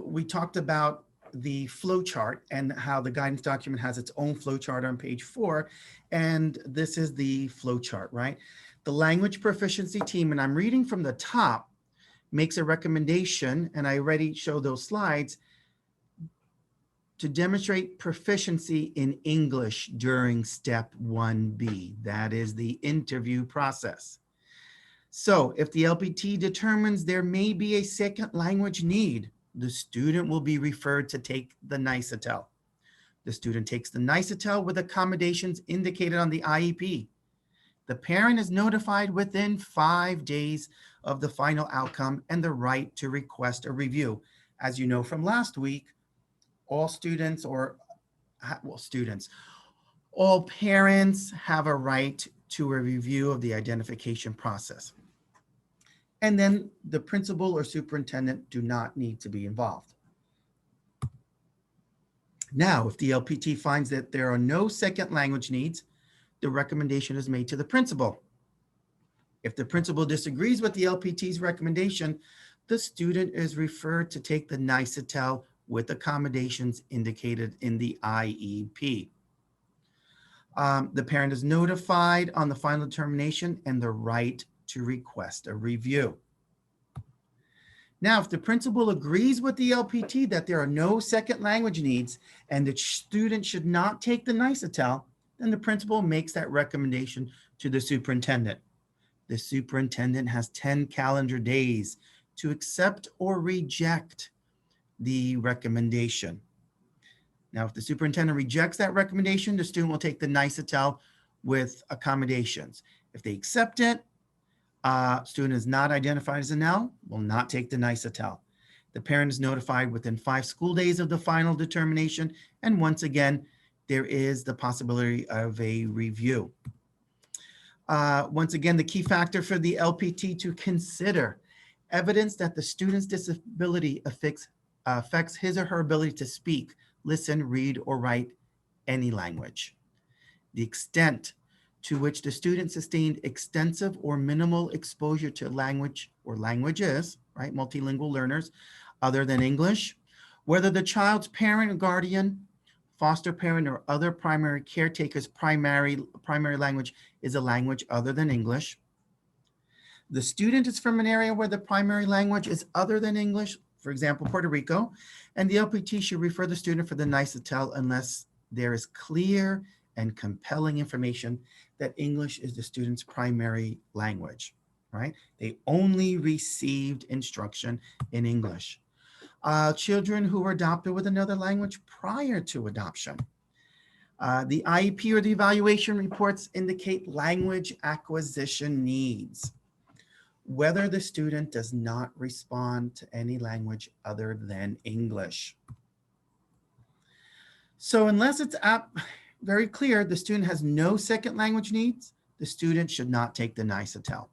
We talked about the flow chart and how the guidance document has its own flow chart on page 4. And this is the flow chart, right? The Language Proficiency Team, and I'm reading from the top, makes a recommendation, and I already showed those slides, to demonstrate proficiency in English during step 1B. That is the interview process. So if the LPT determines there may be a second language need, the student will be referred to take the NICETEL. The student takes the NICETEL with accommodations indicated on the IEP. The parent is notified within 5 days of the final outcome and the right to request a review. As you know from last week, all students, or all parents have a right to a review of the identification process. And then the principal or superintendent do not need to be involved. Now, if the LPT finds that there are no second language needs, the recommendation is made to the principal. If the principal disagrees with the LPT's recommendation, the student is referred to take the NICETEL with accommodations indicated in the IEP. The parent is notified on the final determination and the right to request a review. Now, if the principal agrees with the LPT that there are no second language needs and the student should not take the NICETEL, then the principal makes that recommendation to the superintendent. The superintendent has 10 calendar days to accept or reject the recommendation. Now, if the superintendent rejects that recommendation, the student will take the NICETEL with accommodations. If they accept it, student is not identified as an L, will not take the NICETEL. The parent is notified within 5 school days of the final determination. And once again, there is the possibility of a review. Once again, the key factor for the LPT to consider: evidence that the student's disability affects his or her ability to speak, listen, read, or write any language. The extent to which the student sustained extensive or minimal exposure to language or languages, right, multilingual learners, other than English, whether the child's parent or guardian foster parent or other primary caretaker's primary language is a language other than English. The student is from an area where the primary language is other than English, for example, Puerto Rico, and the LPT should refer the student for the NICETEL unless there is clear and compelling information that English is the student's primary language, right? They only received instruction in English. Children who were adopted with another language prior to adoption. The IEP or the evaluation reports indicate language acquisition needs, whether the student does not respond to any language other than English. So unless it's very clear the student has no second language needs, the student should not take the NICETEL.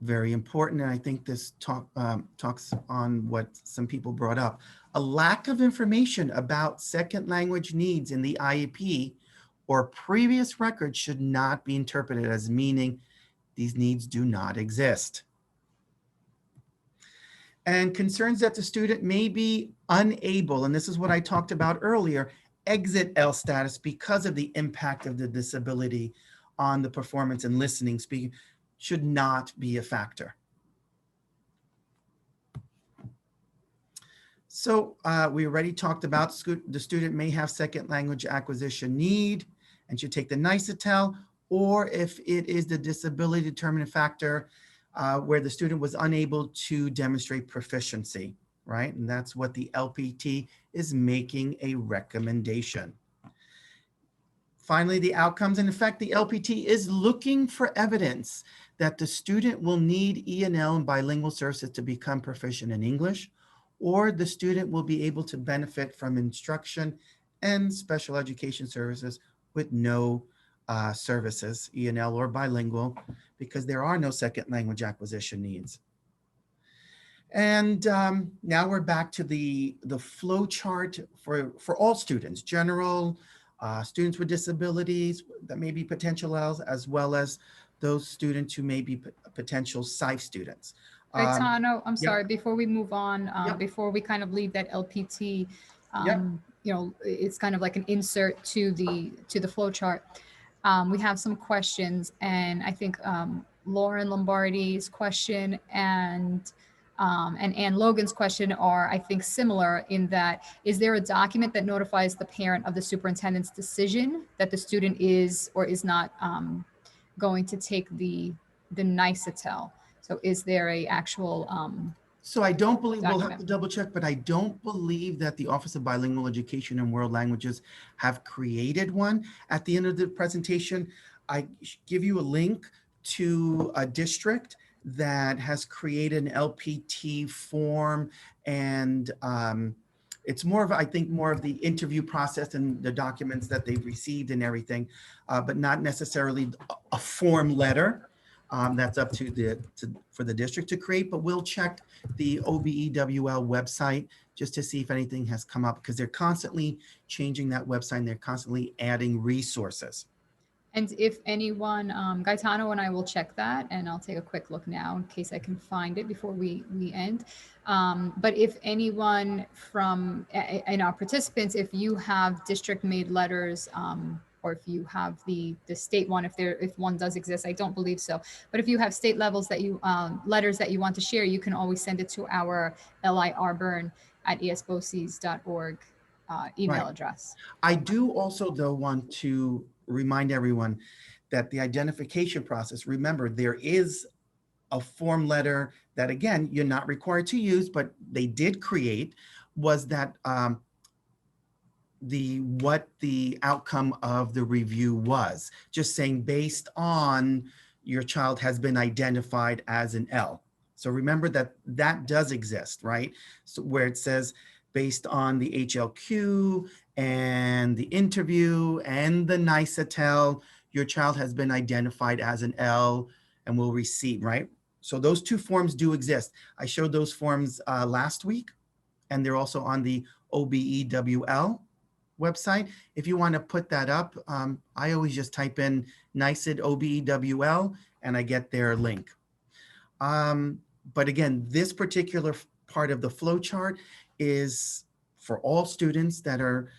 Very important, and I think this talks on what some people brought up. A lack of information about second language needs in the IEP or previous records should not be interpreted as meaning these needs do not exist. And concerns that the student may be unable, and this is what I talked about earlier, exit ELL status because of the impact of the disability on the performance and listening, speaking, should not be a factor. So we already talked about the student may have second language acquisition need and should take the NICETEL, or if it is the disability determinant factor where the student was unable to demonstrate proficiency, right? And that's what the LPT is making a recommendation. Finally, the outcomes. In effect, the LPT is looking for evidence that the student will need ELL and bilingual services to become proficient in English, or the student will be able to benefit from instruction and special education services with no services, ELL or bilingual, because there are no second language acquisition needs. And now we're back to the flow chart for all students, general, students with disabilities that may be potential ELLs, as well as those students who may be potential SIFE students. Gaetano, I'm sorry, yep. before we move on, Yep. before we kind of leave that LPT, Yep. you know, it's kind of like an insert to the flow chart. We have some questions, and I think Lauren Lombardi's question and Ann Logan's question are, I think, similar in that, is there a document that notifies the parent of the superintendent's decision that the student is or is not going to take the NICETEL? So is there a actual So I don't believe, we'll have document? to double check, but I don't believe that the Office of Bilingual Education and World Languages have created one. At the end of the presentation, I give you a link to a district that has created an LPT form, and it's more of, I think, more of the interview process and the documents that they've received and everything, but not necessarily a form letter. That's up to for the district to create, but we'll check the OBEWL website just to see if anything has come up, because they're constantly changing that website and they're constantly adding resources. And if anyone, Gaetano and I will check that, and I'll take a quick look now in case I can find it before we end. But if anyone from in our participants, if you have district made letters, or if you have the state one, if one does exist, I don't believe so. But if you have state levels that you letters that you want to share, you can always send it to our liarburn@esboces.org email Right. address. I do also, though, want to remind everyone that the identification process, remember, there is a form letter that, again, you're not required to use, but they did create, was that what the outcome of the review was, just saying based on your child has been identified as an L. So remember that that does exist, right? So where it says based on the HLQ and the interview and the NICETEL, your child has been identified as an L and will receive, right? So those two forms do exist. I showed those forms last week, and they're also on the OBEWL website. If you want to put that up, I always just type in NICET OBEWL and I get their link. But again, this particular part of the flow chart is for all students that are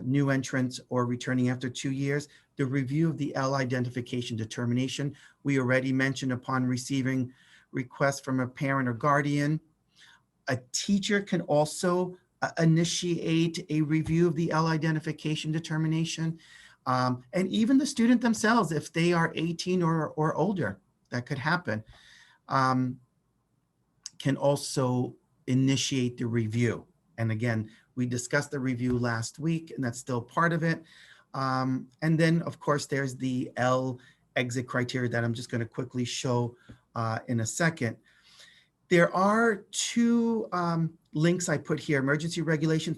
new entrants or returning after 2 years, the review of the ELL identification determination. We already mentioned upon receiving requests from a parent or guardian. A teacher can also initiate a review of the ELL identification determination. And even the student themselves, if they are 18 or older, that could happen, can also initiate the review. And again, we discussed the review last week, and that's still part of it. And then, of course, there's the ELL exit criteria that I'm just going to quickly show in a second. There are two links I put here, emergency regulations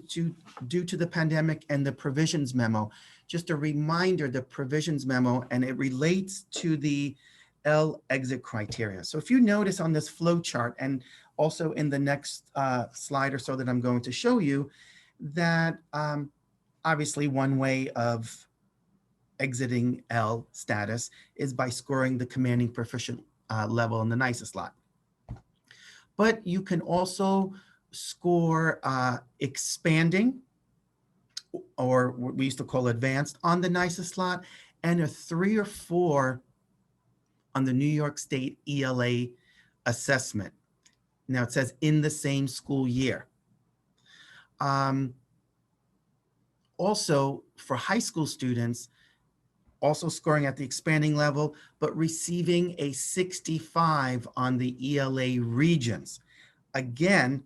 due to the pandemic and the provisions memo. Just a reminder, the provisions memo, and it relates to the ELL exit criteria. So if you notice on this flow chart, and also in the next slide or so that I'm going to show you, that obviously one way of exiting ELL status is by scoring the commanding proficient level in the NYSA slot. But you can also score expanding, or what we used to call advanced, on the NYSA slot, and a 3 or 4 on the New York State ELA assessment. Now it says in the same school year. Also, for high school students, also scoring at the expanding level, but receiving a 65 on the ELA regions. Again,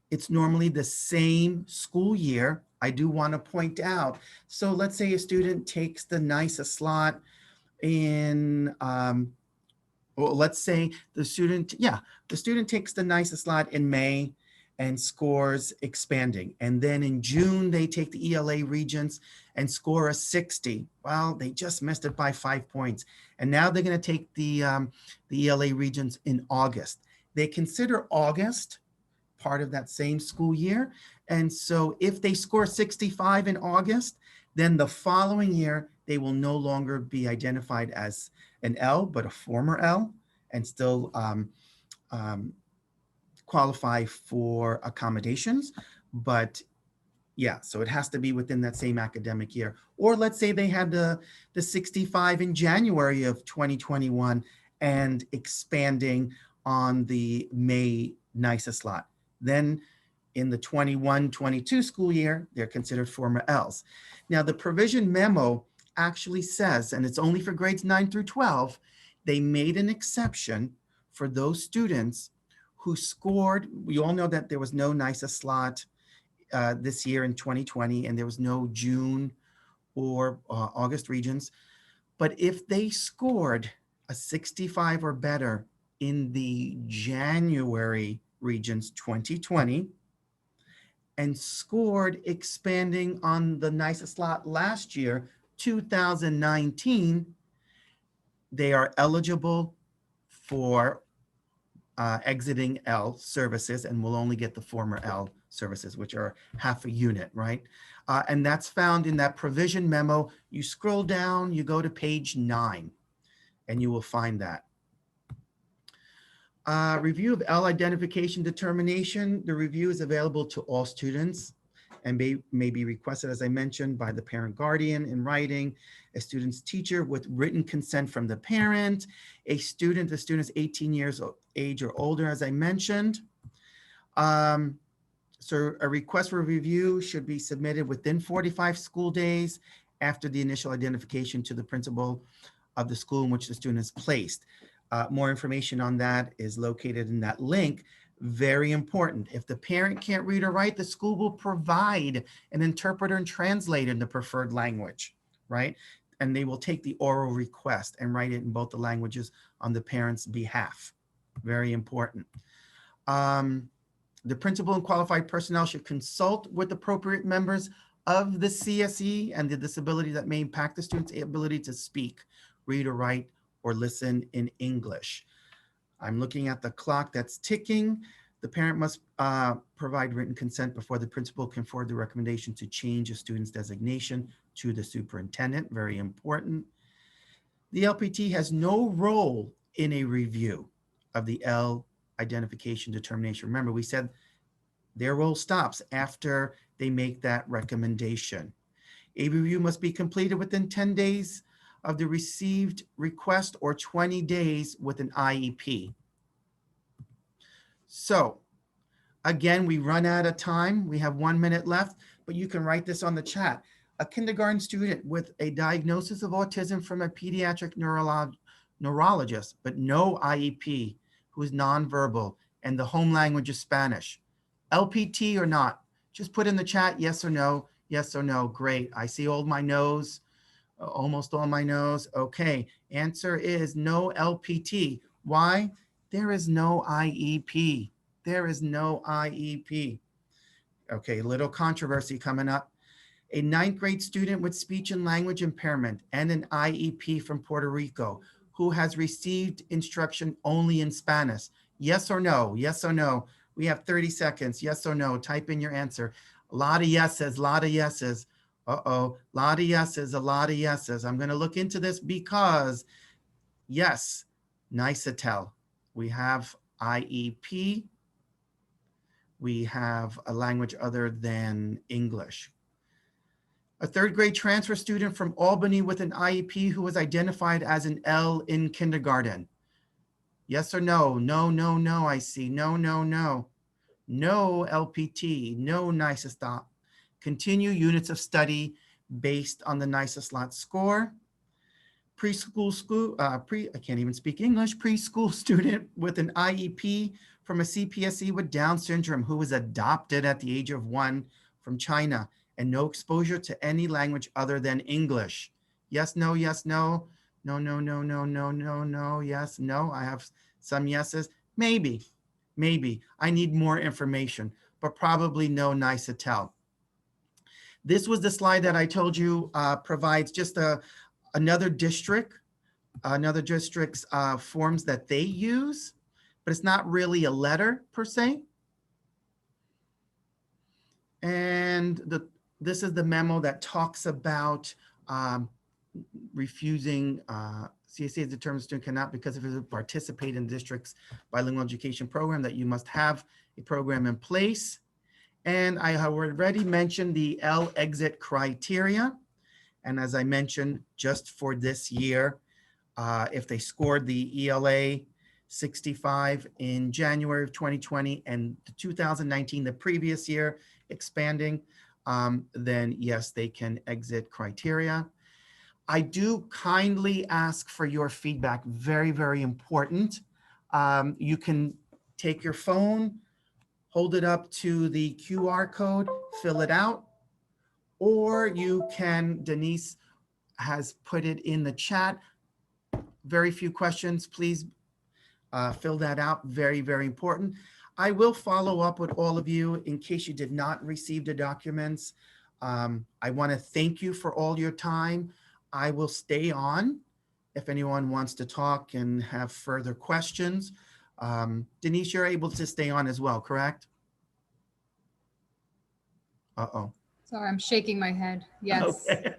it's normally the same school year. I do want to point out, so let's say a student takes the NYSA slot in, well, let's say the student takes the NYSA slot in May and scores expanding. And then in June, they take the ELA regions and score a 60. Well, they just missed it by 5 points. And now they're going to take the ELA regions in August. They consider August part of that same school year. And so if they score 65 in August, then the following year, they will no longer be identified as an L, but a former L, and still qualify for accommodations. But yeah, so it has to be within that same academic year. Or let's say they had the 65 in January of 2021 and expanding on the May NYSA slot. Then in the 21-22 school year, they're considered former Ls. Now the provision memo actually says, and it's only for grades 9 through 12, they made an exception for those students who scored. We all know that there was no NYSA slot this year in 2020, and there was no June or August regions. But if they scored a 65 or better in the January regions 2020 and scored expanding on the NYSA slot last year, 2019, they are eligible for exiting L services and will only get the former L services, which are half a unit, right? And that's found in that provision memo. You scroll down, you go to page 9, and you will find that. Review of L identification determination. The review is available to all students and may be requested, as I mentioned, by the parent guardian in writing, a student's teacher with written consent from the parent, the student is 18 years of age or older, as I mentioned. So a request for review should be submitted within 45 school days after the initial identification to the principal of the school in which the student is placed. More information on that is located in that link. Very important. If the parent can't read or write, the school will provide an interpreter and translator in the preferred language, right? And they will take the oral request and write it in both the languages on the parent's behalf. Very important. The principal and qualified personnel should consult with appropriate members of the CSE and the disability that may impact the student's ability to speak, read or write, or listen in English. I'm looking at the clock that's ticking. The parent must provide written consent before the principal can forward the recommendation to change a student's designation to the superintendent. Very important. The LPT has no role in a review of the L identification determination. Remember, we said Their role stops after they make that recommendation. A review must be completed within 10 days of the received request or 20 days with an IEP. So again, we run out of time. We have 1 minute left, but you can write this on the chat. A kindergarten student with a diagnosis of autism from a pediatric neurologist, but no IEP, who is nonverbal and the home language is Spanish. LPT or not? Just put in the chat yes or no, yes or no. Great. I see all my no's, almost all my no's. Okay. Answer is no LPT. Why? There is no IEP. There is no IEP. Okay, little controversy coming up. A 9th grade student with speech and language impairment and an IEP from Puerto Rico who has received instruction only in Spanish. Yes or no? Yes or no? We have 30 seconds. Yes or no? Type in your answer. A lot of yeses, a lot of yeses. Uh-oh, a lot of yeses, a lot of yeses. I'm going to look into this because, yes, Nicetel. We have IEP. We have a language other than English. A 3rd grade transfer student from Albany with an IEP who was identified as an L in kindergarten. Yes or no? No, no, no, I see. No, no, no. No LPT, no NICESLOT. Continue units of study based on the NICESLOT score. I can't even speak English. Preschool student with an IEP from a CPSE with Down syndrome who was adopted at the age of 1 from China and no exposure to any language other than English. Yes, no, yes, no. No, no, no, no, no, no, no, yes, no. I have some yeses. Maybe, maybe. I need more information, but probably no Nicetel. This was the slide that I told you provides just another district's forms that they use, but it's not really a letter per se. And this is the memo that talks about refusing CSE as determined student cannot, because if it participate in the district's bilingual education program, that you must have a program in place. And I have already mentioned the ELL exit criteria. And as I mentioned, just for this year, if they scored the ELA 65 in January of 2020 and 2019, the previous year, expanding, then yes, they can exit criteria. I do kindly ask for your feedback, very, very important. You can take your phone, hold it up to the QR code, fill it out, or you can, Denise has put it in the chat. Very few questions, please fill that out, very, very important. I will follow up with all of you in case you did not receive the documents. I want to thank you for all your time. I will stay on if anyone wants to talk and have further questions. Denise, you're able to stay on as well, correct? Uh-oh. Sorry, I'm shaking my head. Yes. Okay.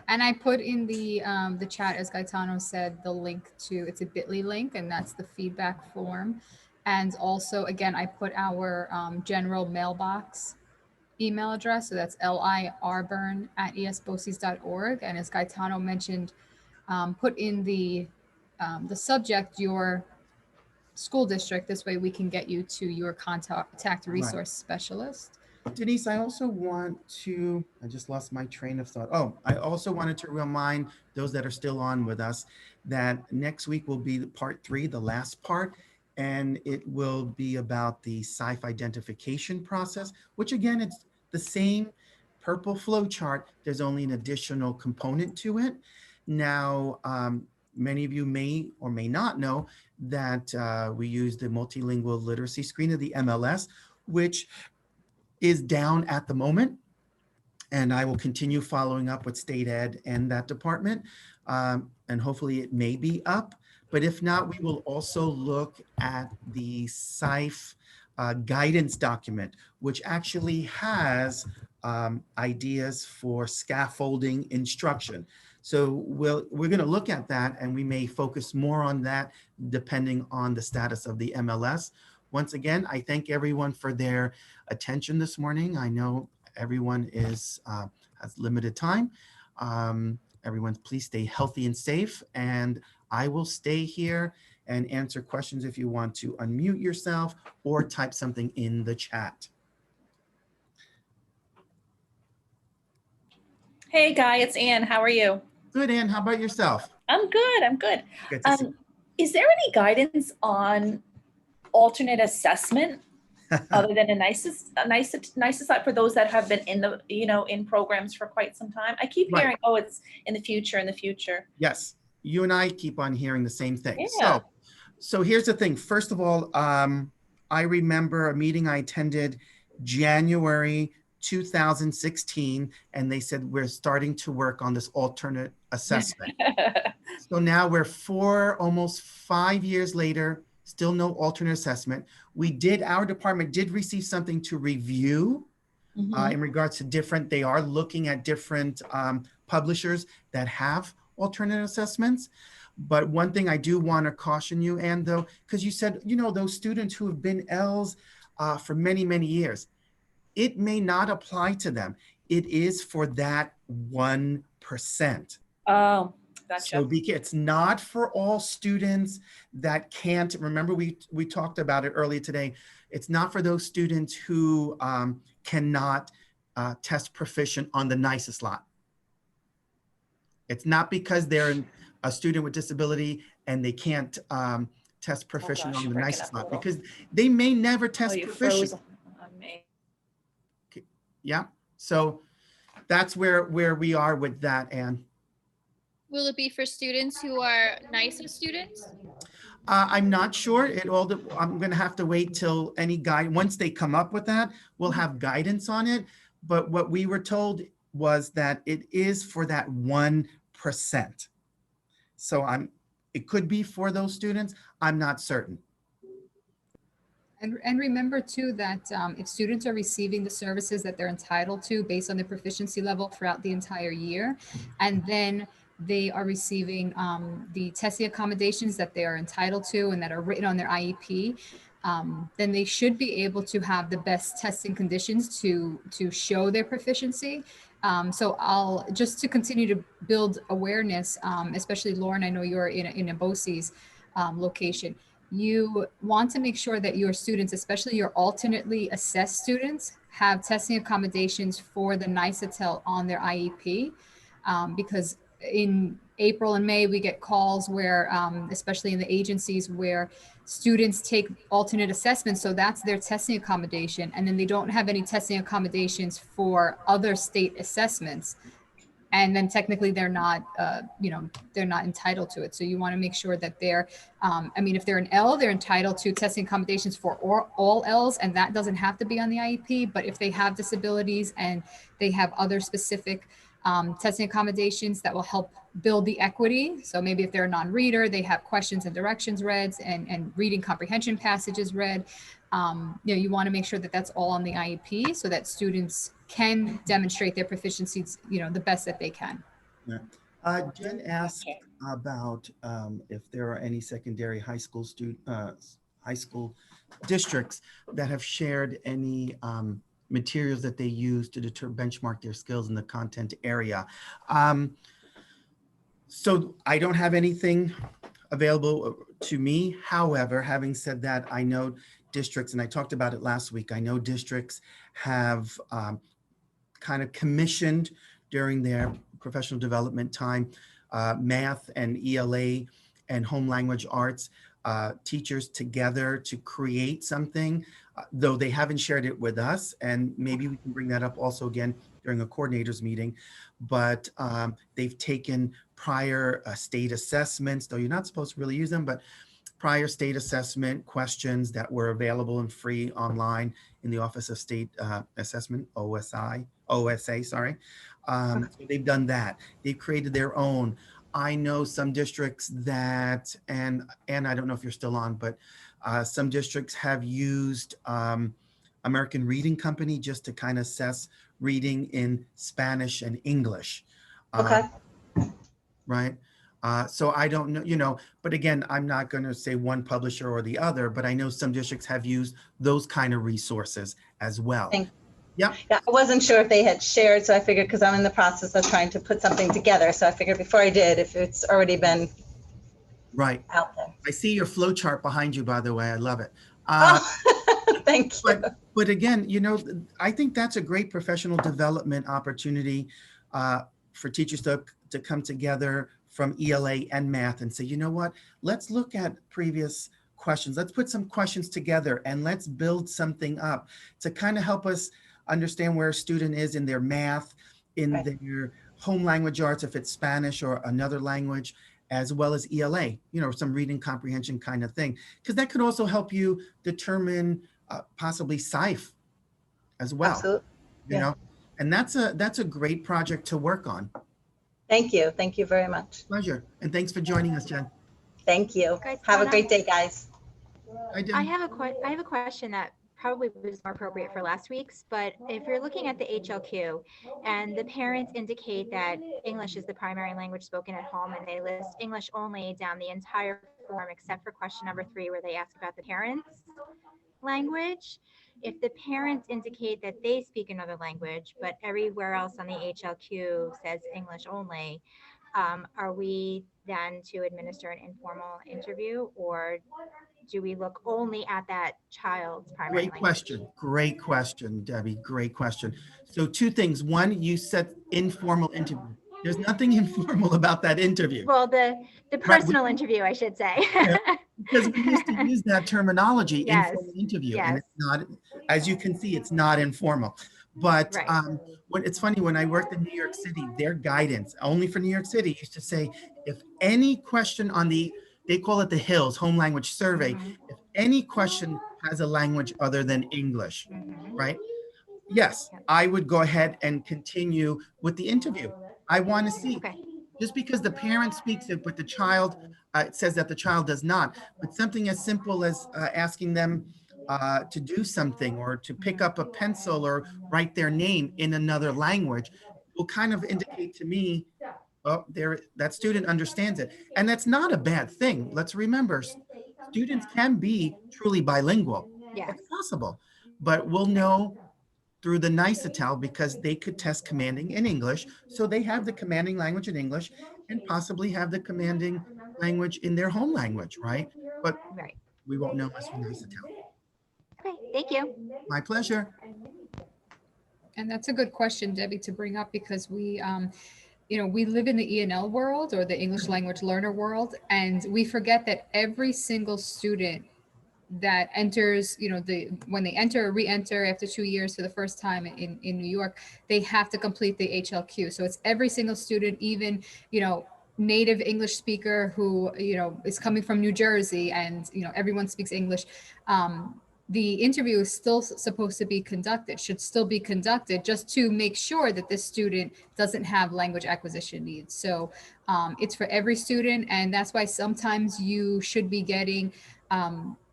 And I put in the chat, as Gaetano said, the link to, it's a bit.ly link, and that's the feedback form. And also, again, I put our general mailbox email address. So that's liarburn@esboces.org. And as Gaetano mentioned, put in the subject your school district. This way we can get you to your contact resource specialist. Denise, I also want to, I just lost my train of thought. Oh, I also wanted to remind those that are still on with us that next week will be part 3, the last part, and it will be about the SIFE identification process, which again, it's the same purple flow chart. There's only an additional component to it. Now, many of you may or may not know that we use the multilingual literacy screener, the MLS, which is down at the moment, and I will continue following up with state ed and that department, and hopefully it may be up, but if not, we will also look at the SIFE guidance document, which actually has ideas for scaffolding instruction. So we're going to look at that, and we may focus more on that depending on the status of the MLS. once again, I thank everyone for their attention this morning. I know everyone has limited time. Everyone, please stay healthy and safe. And I will stay here and answer questions if you want to unmute yourself or type something in the chat. Hey, Guy, it's Ann. How are you? Good, Ann. How about yourself? I'm good. I'm good. Good to see Is there any guidance on alternate assessment other than a nice for those that have been in the, in programs for quite some time? I keep Right. hearing, oh, it's in the future, in the future. Yes, you and I keep on hearing the same thing. Yeah. So here's the thing. First of all, I remember a meeting I attended January 2016, and they said we're starting to work on this alternate assessment. So now we're almost 5 years later, still no alternate assessment. Our department did receive something to review in regards to they are looking at different publishers that have alternate assessments. But one thing I do want to caution you, Ann, though, because you said, those students who have been ELLs for many, many years, it may not apply to them. It is for that 1%. Oh, gotcha. So it's not for all students that can't. Remember, we talked about it earlier today. It's not for those students who cannot test proficient on the nicest lot. It's not because they're a student with disability and they can't test proficient on the nicest lot, because they may never test proficient. On me. Yeah, so that's where we are with that, Ann. Will it be for students who are nicer students? I'm not sure. I'm going to have to wait till once they come up with that, we'll have guidance on it. But what we were told was that it is for that 1%. So it could be for those students. I'm not certain. And remember too that if students are receiving the services that they're entitled to based on their proficiency level throughout the entire year, and then they are receiving the testing accommodations that they are entitled to and that are written on their IEP, then they should be able to have the best testing conditions to show their proficiency. So just to continue to build awareness, especially Lauren, I know you're in a BOCES location. You want to make sure that your students, especially your alternately assessed students, have testing accommodations for the NICETEL on their IEP, because in April and May, we get calls where, especially in the agencies, where students take alternate assessments. So that's their testing accommodation. And then they don't have any testing accommodations for other state assessments. And then technically they're not, they're not entitled to it. So you want to make sure that if they're an ELL, they're entitled to testing accommodations for all ELLs, and that doesn't have to be on the IEP. But if they have disabilities and they have other specific testing accommodations that will help build the equity. So maybe if they're a non-reader, they have questions and directions read and reading comprehension passages read. You want to make sure that that's all on the IEP so that students can demonstrate their proficiencies, the best that they can. Yeah. Jen asked about if there are any secondary high school districts that have shared any materials that they use to benchmark their skills in the content area. So I don't have anything available to me. However, having said that, I know districts, and I talked about it last week, I know districts have kind of commissioned during their professional development time, math and ELA and home language arts teachers together to create something, though they haven't shared it with us. And maybe we can bring that up also again during a coordinators meeting. But they've taken prior state assessments, though you're not supposed to really use them, but prior state assessment questions that were available and free online in the Office of State Assessment, OSA, sorry. So they've done that. They've created their own. I know some districts that, and I don't know if you're still on, but some districts have used American Reading Company just to kind of assess reading in Spanish and English. Okay. Right. So I don't know, but again, I'm not going to say one publisher or the other, but I know some districts have used those kind of resources as well. Yep. Yeah, I wasn't sure if they had shared, so I figured, because I'm in the process of trying to put something together, so I figured before I did, if it's already been Right. out there. I see your flow chart behind you, by the way. I love it. Thank you. But again, I think that's a great professional development opportunity for teachers to come together from ELA and math and say, you know what, let's look at previous questions. Let's put some questions together and let's build something up to kind of help us understand where a student is in their math, in their home language arts, if it's Spanish or another language, as well as ELA, some reading comprehension kind of thing. Because that could also help you determine possibly SIFE as well. Absolutely. And that's a great project to work on. Thank you. Thank you very much. Pleasure. And thanks for joining us, Jen. Thank you. Guys, Have a great day, guys. I have a question that probably was more appropriate for last week's, but if you're looking at the HLQ and the parents indicate that English is the primary language spoken at home and they list English only down the entire form except for question number 3 where they ask about the parents' language, if the parents indicate that they speak another language, but everywhere else on the HLQ says English only, are we then to administer an informal interview, or do we look only at that child's primary language? Great question, Debbie. Great question. So 2 things. One, you said informal interview. There's nothing informal about that interview. Well, the personal interview, I should say. Because we used to use that terminology, Yes. informal interview, Yes. and it's not, as you can see, it's not informal. But Right. it's funny, when I worked in New York City, their guidance, only for New York City, used to say, if any question on they call it the HILS, Home Language Survey, if any question has a language other than English, right? Yes, I would go ahead and continue with the interview. I want to see. Okay. Just because the parent speaks it, but the child, it says that the child does not. But something as simple as asking them to do something or to pick up a pencil or write their name in another language will kind of indicate to me, oh, that student understands it. And that's not a bad thing. Let's remember, students can be truly bilingual. Yes. It's possible. But we'll know through the NICETAL because they could test commanding in English. So they have the commanding language in English and possibly have the commanding language in their home language, right? But Right. we won't know unless we NICETAL. Okay. Thank you. My pleasure. And that's a good question, Debbie, to bring up because we live in the ENL world or the English language learner world, and we forget that every single student that enters, when they enter or re-enter after 2 years for the first time in New York, they have to complete the HLQ. So it's every single student, even, native English speaker who, is coming from New Jersey and, everyone speaks English. The interview is still supposed to be conducted, should still be conducted just to make sure that this student doesn't have language acquisition needs. So it's for every student. And that's why sometimes you should be getting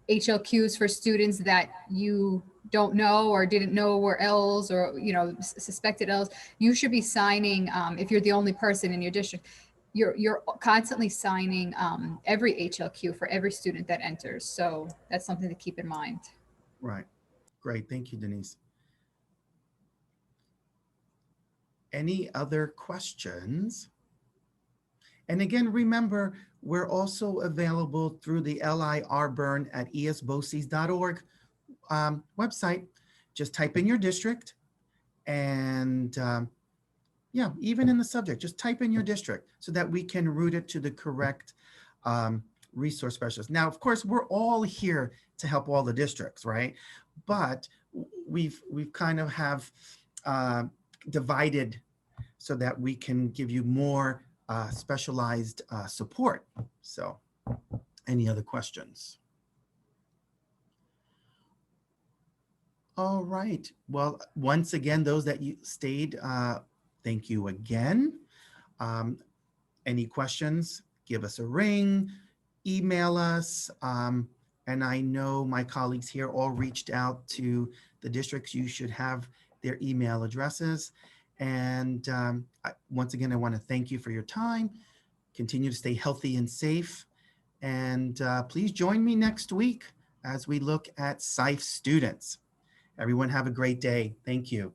HLQs for students that you don't know or didn't know were ELLs or, suspected ELLs. You should be signing, if you're the only person in your district, you're constantly signing every HLQ for every student that enters. So that's something to keep in mind. Right. Great. Thank you, Denise. Any other questions? And again, remember, we're also available through the LIRburn at esboces.org website. Just type in your district and even in the subject, just type in your district so that we can route it to the correct resource specialist. Now, of course, we're all here to help all the districts, right? But we've kind of have divided so that we can give you more specialized support. So any other questions? All right. Well, once again, those that you stayed, thank you again. Any questions, give us a ring, email us. And I know my colleagues here all reached out to the districts. You should have their email addresses. And once again, I want to thank you for your time. Continue to stay healthy and safe. And please join me next week as we look at SIFE students. Everyone have a great day. Thank you.